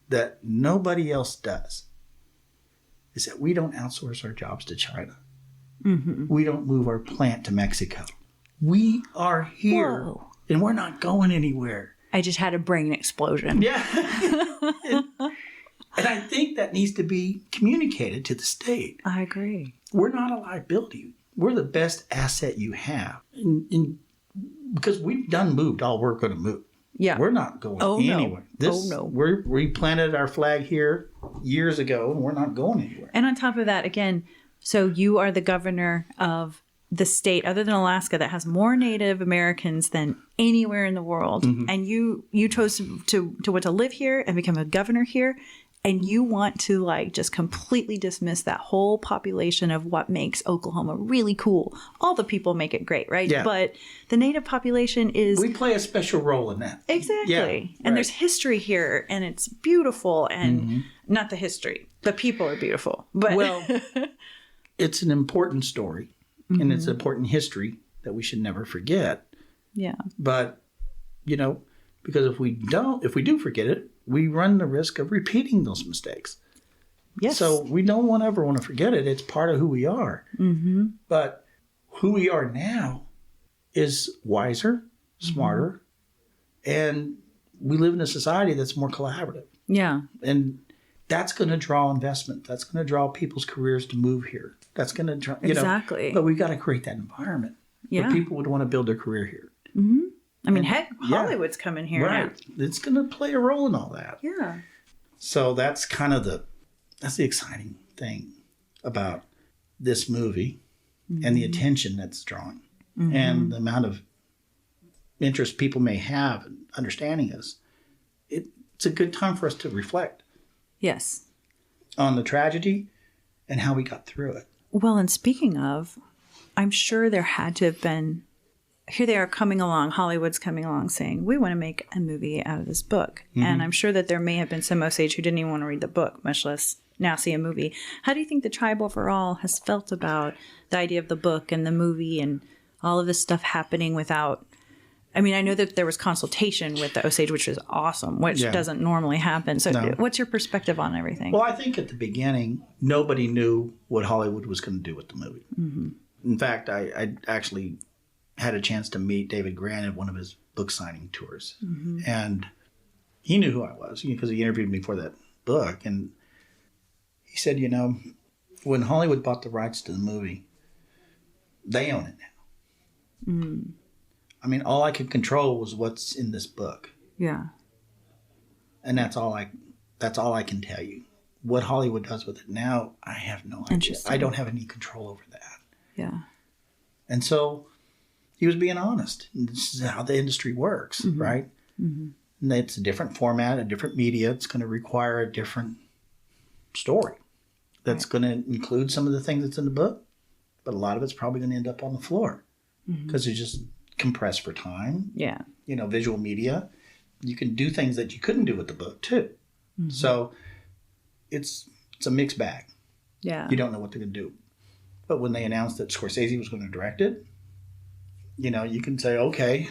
that nobody else does is that we don't outsource our jobs to China. We don't move our plant to Mexico. We are here, and we're not going anywhere. I just had a brain explosion. Yeah. And I think that needs to be communicated to the state. I agree. We're not a liability. We're the best asset you have. Because we've moved all we're going to move. Yeah. We're not going anywhere. We planted our flag here years ago, and we're not going anywhere. And on top of that, again, so you are the governor of the state, other than Alaska, that has more Native Americans than anywhere in the world. And you chose to want to live here and become a governor here. And you want to just completely dismiss that whole population of what makes Oklahoma really cool. All the people make it great, right? Yeah. But the Native population is... We play a special role in that. Exactly. Yeah, and there's history here, and it's beautiful. And not the history. The people are beautiful. But well, it's an important story, and it's an important history that we should never forget. Yeah. But, because if we do forget it, we run the risk of repeating those mistakes. Yes. So we don't ever want to forget it. It's part of who we are. But who we are now is wiser, smarter, and we live in a society that's more collaborative. Yeah. And that's going to draw investment. That's going to draw people's careers to move here. That's going to draw, exactly. But we've got to create that environment where people would want to build their career here. I mean, heck, Hollywood's coming here now. It's going to play a role in all that. Yeah. So that's kind of the exciting thing about this movie and the attention that's drawing and the amount of interest people may have in understanding us. It's a good time for us to reflect. Yes. On the tragedy and how we got through it. Well, and speaking of, I'm sure there had to have been... Here they are coming along, Hollywood's coming along saying, we want to make a movie out of this book. And I'm sure that there may have been some Osage who didn't even want to read the book, much less now see a movie. How do you think the tribe overall has felt about the idea of the book and the movie and all of this stuff happening without... I mean, I know that there was consultation with the Osage, which is awesome, which doesn't normally happen. So what's your perspective on everything? Well, I think at the beginning, nobody knew what Hollywood was going to do with the movie. In fact, I actually had a chance to meet David Grann at one of his book signing tours. And he knew who I was because he interviewed me for that book. And he said, you know, when Hollywood bought the rights to the movie, they own it now. I mean, all I could control was what's in this book. Yeah. And that's all I can tell you. What Hollywood does with it now, I have no idea. I don't have any control over that. Yeah. And so he was being honest. This is how the industry works, right? And it's a different format, a different media. It's going to require a different story that's going to include some of the things that's in the book, but a lot of it's probably going to end up on the floor because it's just compressed for time. Yeah. You know, visual media. You can do things that you couldn't do with the book too. So it's a mixed bag. Yeah. You don't know what they're going to do. But when they announced that Scorsese was going to direct it, you know, you can say, okay,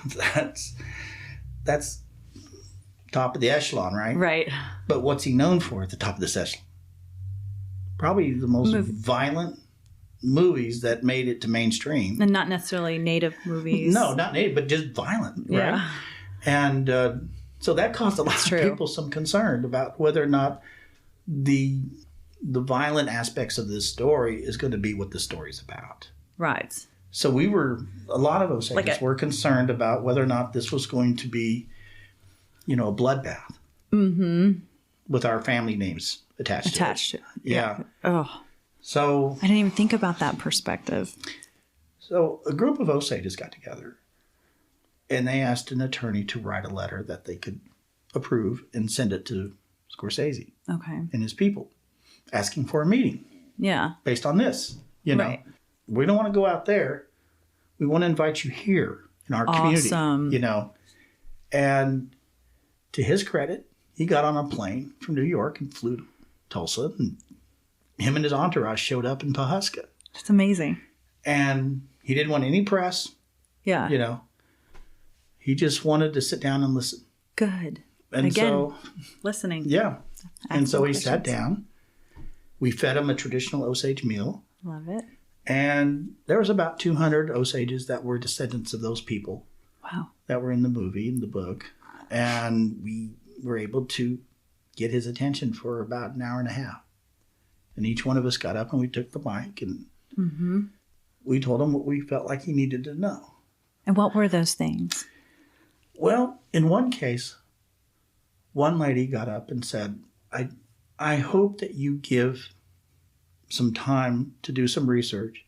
that's top of the echelon, right? Right. But what's he known for at the top of this echelon? Probably the most violent movies that made it to mainstream. And not necessarily native movies. No, not native, but just violent, right? Yeah. And so that caused a lot of people some concern about whether or not the violent aspects of this story is going to be what the story's about. Right. So a lot of Osages were concerned about whether or not this was going to be, you know, a bloodbath. With our family names attached to it. Yeah. Oh. So I didn't even think about that perspective. So a group of Osages got together and they asked an attorney to write a letter that they could approve and send it to Scorsese and his people, asking for a meeting. Yeah. Based on this, you know. Right. We don't want to go out there. We want to invite you here in our community, you know. And to his credit, he got on a plane from New York and flew to Tulsa, and him and his entourage showed up in Pawhuska. That's amazing. And he didn't want any press. Yeah. You know, he just wanted to sit down and listen. Good. And again, so, listening. Yeah. And so he sat down. We fed him a traditional Osage meal. Love it. And there was about 200 Osages that were descendants of those people. Wow. That were in the movie, in the book. And we were able to get his attention for about an hour and a half. And each one of us got up and we took the mic and we told him what we felt like he needed to know. And what were those things? Well, in one case, one lady got up and said, I hope that you give some time to do some research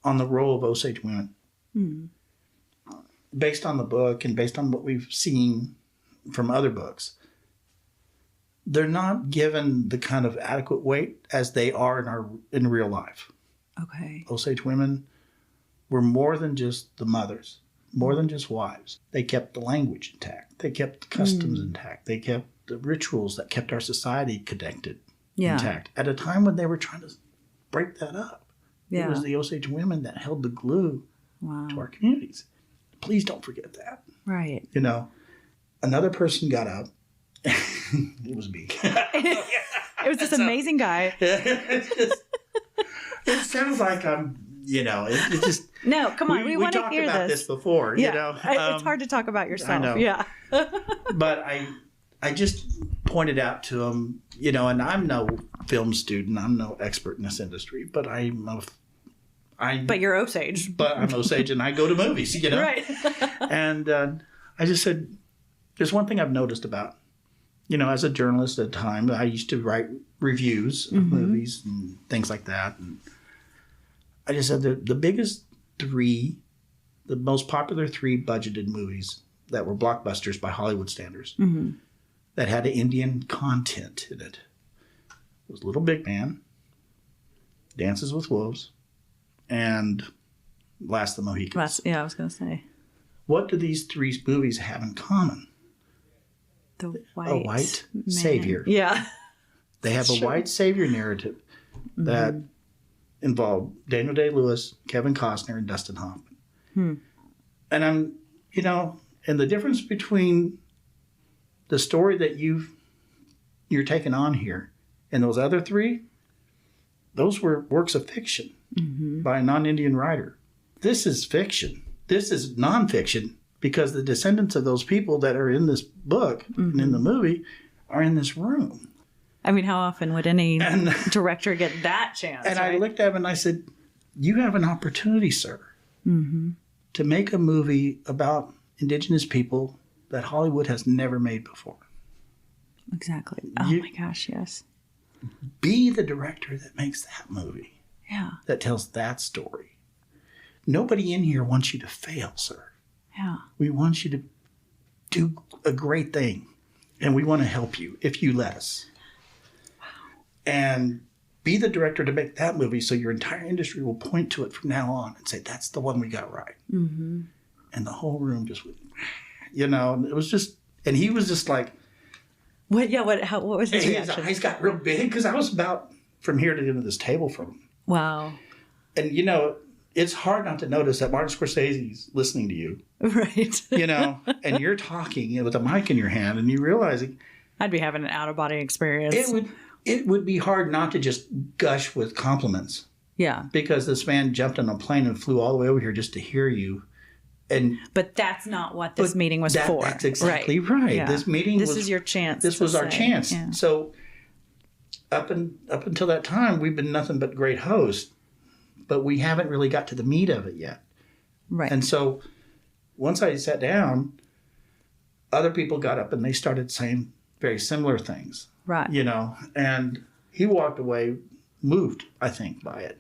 on the role of Osage women. Based on the book and based on what we've seen from other books, they're not given the kind of adequate weight as they are in real life. Okay. Osage women were more than just the mothers, more than just wives. They kept the language intact. They kept the customs intact. They kept the rituals that kept our society connected intact at a time when they were trying to break that up. It was the Osage women that held the glue to our communities. Please don't forget that. Right. You know, another person got up. It was me. It was this amazing guy. It sounds like I'm, you know, it just... No, come on. We want to hear this. We talked about this before, you know. It's hard to talk about yourself. I know. Yeah. But I just pointed out to him, you know, and I'm no film student. I'm no expert in this industry, but But you're Osage. But I'm Osage and I go to movies, you know. Right. And I just said, there's one thing I've noticed about, you know, as a journalist at the time, I used to write reviews of movies and things like that. And I just said the biggest three, the most popular three budgeted movies that were blockbusters by Hollywood standards that had Indian content in it was Little Big Man, Dances with Wolves, and Last of the Mohicans. I was going to say. What do these three movies have in common? A white savior. Yeah. They have a white savior narrative that involved Daniel Day-Lewis, Kevin Costner, and Dustin Hoffman. And I'm, you know, and the difference between the story that you're taking on here and those other three, those were works of fiction by a non-Indian writer. This is fiction. this is nonfiction because the descendants of those people that are in this book and in the movie are in this room. I mean, how often would any director get that chance? And I looked at him and I said, you have an opportunity, sir, to make a movie about Indigenous people that Hollywood has never made before. Exactly. Oh my gosh, yes. Be the director that makes that movie. Yeah. That tells that story. Nobody in here wants you to fail, sir. Yeah. We want you to do a great thing. And we want to help you if you let us. Wow. And be the director to make that movie so your entire industry will point to it from now on and say, that's the one we got right. Mm-hmm. And the whole room just went, it was just, and he was just like, what was his reaction? His eyes got real big because I was about from here to the end of this table from him. Wow. And, it's hard not to notice that Martin Scorsese's listening to you. Right. And you're talking with a mic in your hand and you're realizing. I'd be having an out-of-body experience. It would be hard not to just gush with compliments. Yeah. Because this man jumped on a plane and flew all the way over here just to hear you. But that's not what this meeting was for. That's exactly right. Yeah. This is your chance. This was our chance. Yeah. So up until that time, we've been nothing but great hosts, but we haven't really got to the meat of it yet. Right. And so once I sat down, other people got up and they started saying very similar things. Right. And he walked away moved, I think, by it.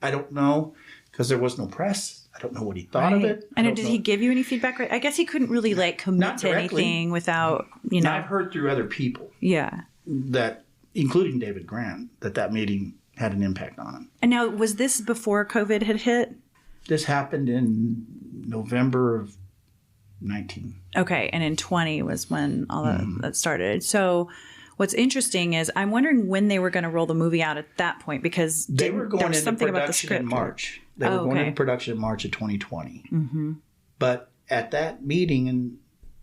I don't know, because there was no press. I don't know what he thought of it. And did he give you any feedback? I guess he couldn't really commit to anything without, I've heard through other people. Yeah. That, including David Grann, that meeting had an impact on him. And now, was this before COVID had hit? This happened in November of 19. Okay. And in 20 was when all that started. So what's interesting is I'm wondering when they were going to roll the movie out at that point, because they were going into production in March. They were going into production in March of 2020. Mm-hmm. But at that meeting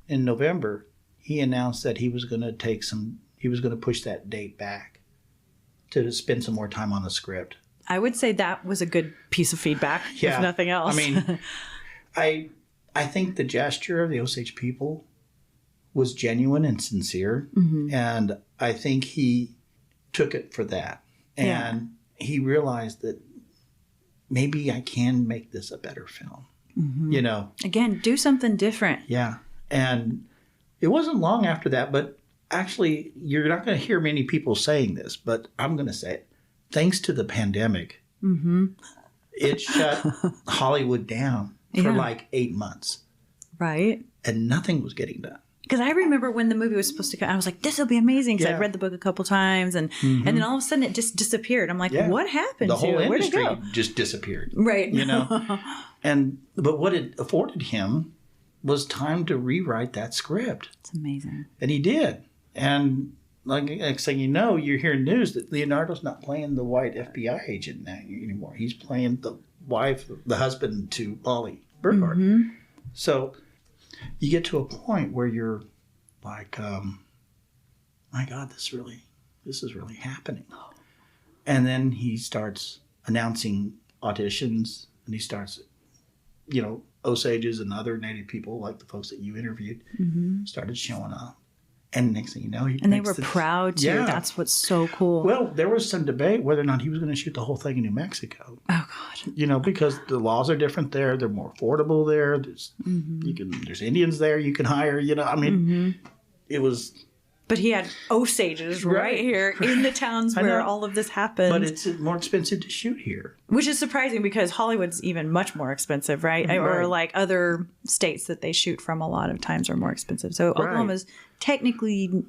in November, he announced that he was going to push that date back to spend some more time on the script. I would say that was a good piece of feedback, if nothing else. I mean, I think the gesture of the Osage people was genuine and sincere. Mm-hmm. And I think he took it for that. And he realized that maybe I can make this a better film. Mm-hmm. Again, do something different. Yeah. And it wasn't long after that, but actually, you're not going to hear many people saying this, but I'm going to say it. Thanks to the pandemic, it shut Hollywood down for 8 months. Right. And nothing was getting done. Because I remember when the movie was supposed to come, I was like, this will be amazing. Because I'd read the book a couple times. And then all of a sudden it just disappeared. I'm like, what happened to it? The whole Where'd industry it go? just disappeared. Right. But what it afforded him was time to rewrite that script. It's amazing. And he did. And next thing you know, you're hearing news that Leonardo's not playing the white FBI agent anymore. He's playing the wife, the husband to Molly Burbank. Mm-hmm. So you get to a point where you're like, my God, this is really happening. And then he starts announcing auditions, and he starts, Osages and other Native people, like the folks that you interviewed, started showing up. And next thing you know, they were proud too. Yeah. That's what's so cool. Well, there was some debate whether or not he was going to shoot the whole thing in New Mexico. Oh God! Because the laws are different there. They're more affordable there. There's there's Indians there you can hire. It was. But he had Osages right here in the towns where all of this happened. But it's more expensive to shoot here. Which is surprising because Hollywood's even much more expensive, right? Or like other states that they shoot from a lot of times are more expensive. So Oklahoma's technically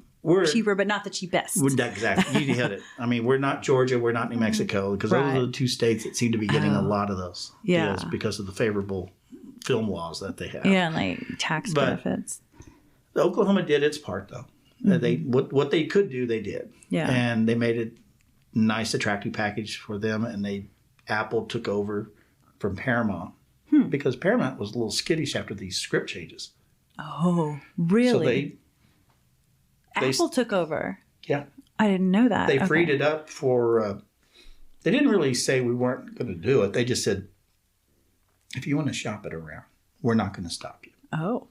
cheaper, but not the cheapest. Exactly. You hit it. I mean, we're not Georgia. We're not New Mexico. Because those are the two states that seem to be getting a lot of those deals because of the favorable film laws that they have. Yeah, and like tax benefits. Oklahoma did its part, though. They what they could do, they did. Yeah. And they made a nice, attractive package for them. And Apple took over from Paramount because Paramount was a little skittish after these script changes. Oh, really? So Apple took over. Yeah. I didn't know that. They freed it up for. They didn't really say we weren't going to do it. They just said, if you want to shop it around, we're not going to stop you. Oh,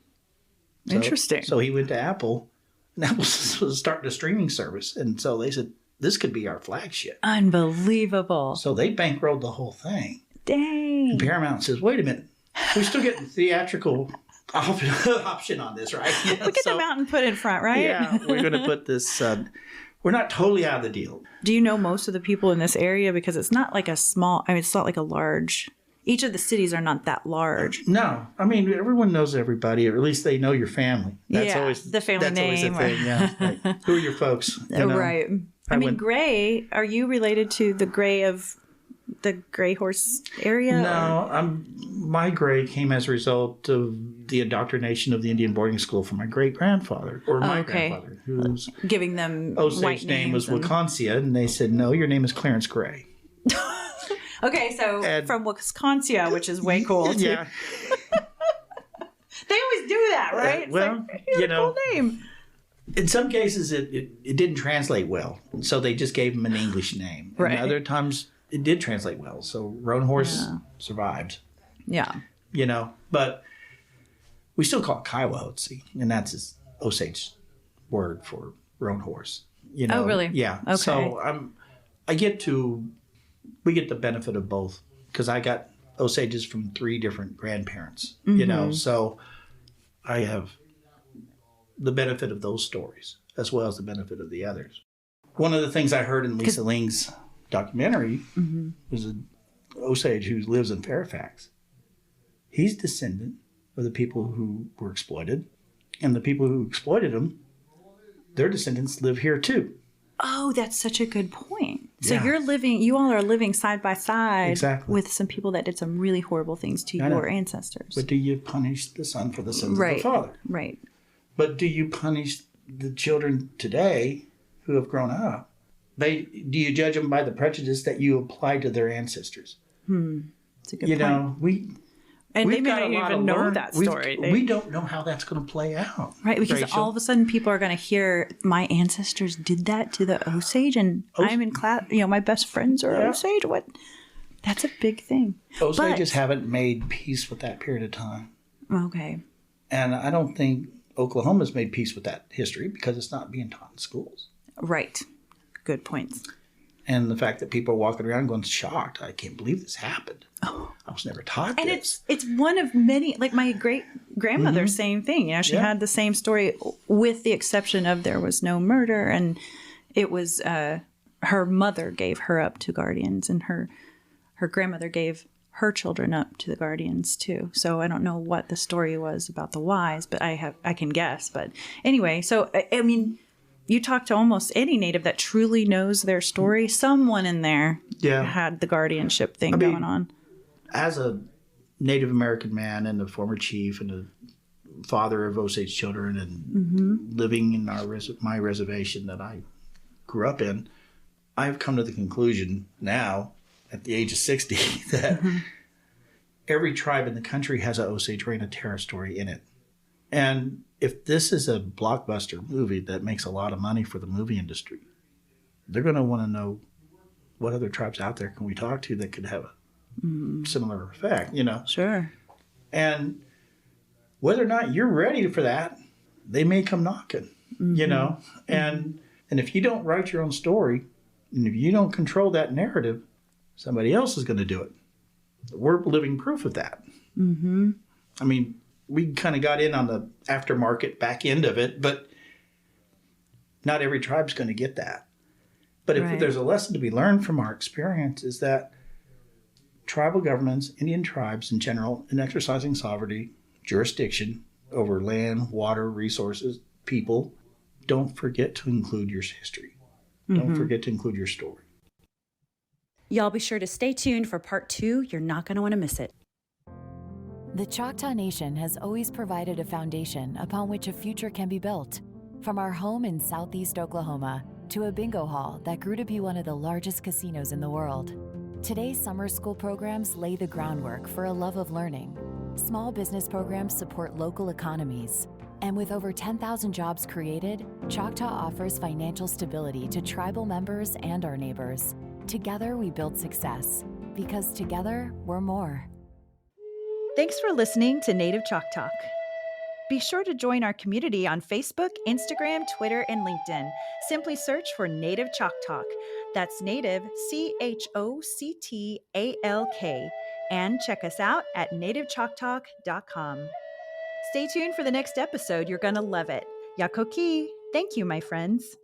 interesting. So he went to Apple, and Apple was starting a streaming service. And so they said, this could be our flagship. Unbelievable. So they bankrolled the whole thing. Dang. And Paramount says, wait a minute, we're still getting theatrical option on this, right? Yeah, we get the mountain put in front, right? Yeah, we're going to put this, we're not totally out of the deal. Do you know most of the people in this area? Because it's not like a small, I mean, it's not like a large, each of the cities are not that large. No. I mean, everyone knows everybody, or at least they know your family. That's always the family name. That's always the thing, yeah. Like, who are your folks? You know? Right. I mean, Gray, are you related to the Gray of the Gray Horse area? No, my Gray came as a result of the indoctrination of the Indian boarding school from my great-grandfather, or my grandfather, who's giving them Osage white name was names Wisconsin, and they said, no, your name is Clarence Gray. Okay, so from Wisconsin, which is way cool, too. Yeah. They always do that, right? Well, you know, cool name. In some cases, it didn't translate well, so they just gave him an English name. Right. And other times, it did translate well, so Roan Horse survived. Yeah. You know, but we still call it Kiowa-Otsi, and that's his Osage word for Roan Horse. You know? Oh, really? Yeah. Okay. So we get the benefit of both, because I got Osages from 3 different grandparents, you know, so I have the benefit of those stories as well as the benefit of the others. One of the things I heard in Lisa Ling's documentary was an Osage who lives in Fairfax. He's descendant of the people who were exploited, and the people who exploited them, their descendants live here too. Oh, that's such a good point. So Yeah. you all are living side by side Exactly. with some people that did some really horrible things to your ancestors. But do you punish the son for the sins of the father? Right. But do you punish the children today who have grown up? Do you judge them by the prejudice that you applied to their ancestors? That's a good point. You know, and they we've may got not a lot even to know learn. that story. We don't know how that's going to play out. Right, because Rachel. all of a sudden people are going to hear my ancestors did that to the Osage, and I'm in class. You know, my best friends are Osage. What? That's a big thing. Osages haven't made peace with that period of time, Okay. and I don't think Oklahoma's made peace with that history because it's not being taught in schools. Right. Good points. And the fact that people are walking around going shocked, I can't believe this happened. Oh. I was never taught And this. it's one of many, like my great grandmother, same thing. You know, she had the same story, with the exception of there was no murder, and it was her mother gave her up to guardians, and her grandmother gave her children up to the guardians too. So I don't know what the story was about the whys, but I can guess. But anyway, so I mean, you talk to almost any Native that truly knows their story. Someone in there had the guardianship thing going on. As a Native American man and a former chief and a father of Osage children and living in my reservation that I grew up in, I've come to the conclusion now, at the age of 60, that every tribe in the country has an Osage Reign of Terror story in it. And if this is a blockbuster movie that makes a lot of money for the movie industry, they're going to want to know what other tribes out there can we talk to that could have a similar effect, you know? Sure. And whether or not you're ready for that, they may come knocking, you know? And if you don't write your own story, and if you don't control that narrative, somebody else is going to do it. We're living proof of that. I mean, we kind of got in on the aftermarket back end of it, but not every tribe's going to get that. But if there's a lesson to be learned from our experience, is that tribal governments, Indian tribes in general, in exercising sovereignty, jurisdiction over land, water, resources, people, don't forget to include your history. Don't forget to include your story. Y'all be sure to stay tuned for part 2. You're not going to want to miss it. The Choctaw Nation has always provided a foundation upon which a future can be built. From our home in southeast Oklahoma to a bingo hall that grew to be one of the largest casinos in the world. Today's summer school programs lay the groundwork for a love of learning. Small business programs support local economies. And with over 10,000 jobs created, Choctaw offers financial stability to tribal members and our neighbors. Together we build success, because together we're more. Thanks for listening to Native Chalk Talk. Be sure to join our community on Facebook, Instagram, Twitter, and LinkedIn. Simply search for Native Chalk Talk. That's Native, CHOCTALK. And check us out at nativechalktalk.com. Stay tuned for the next episode. You're going to love it. Yakoki. Thank you, my friends.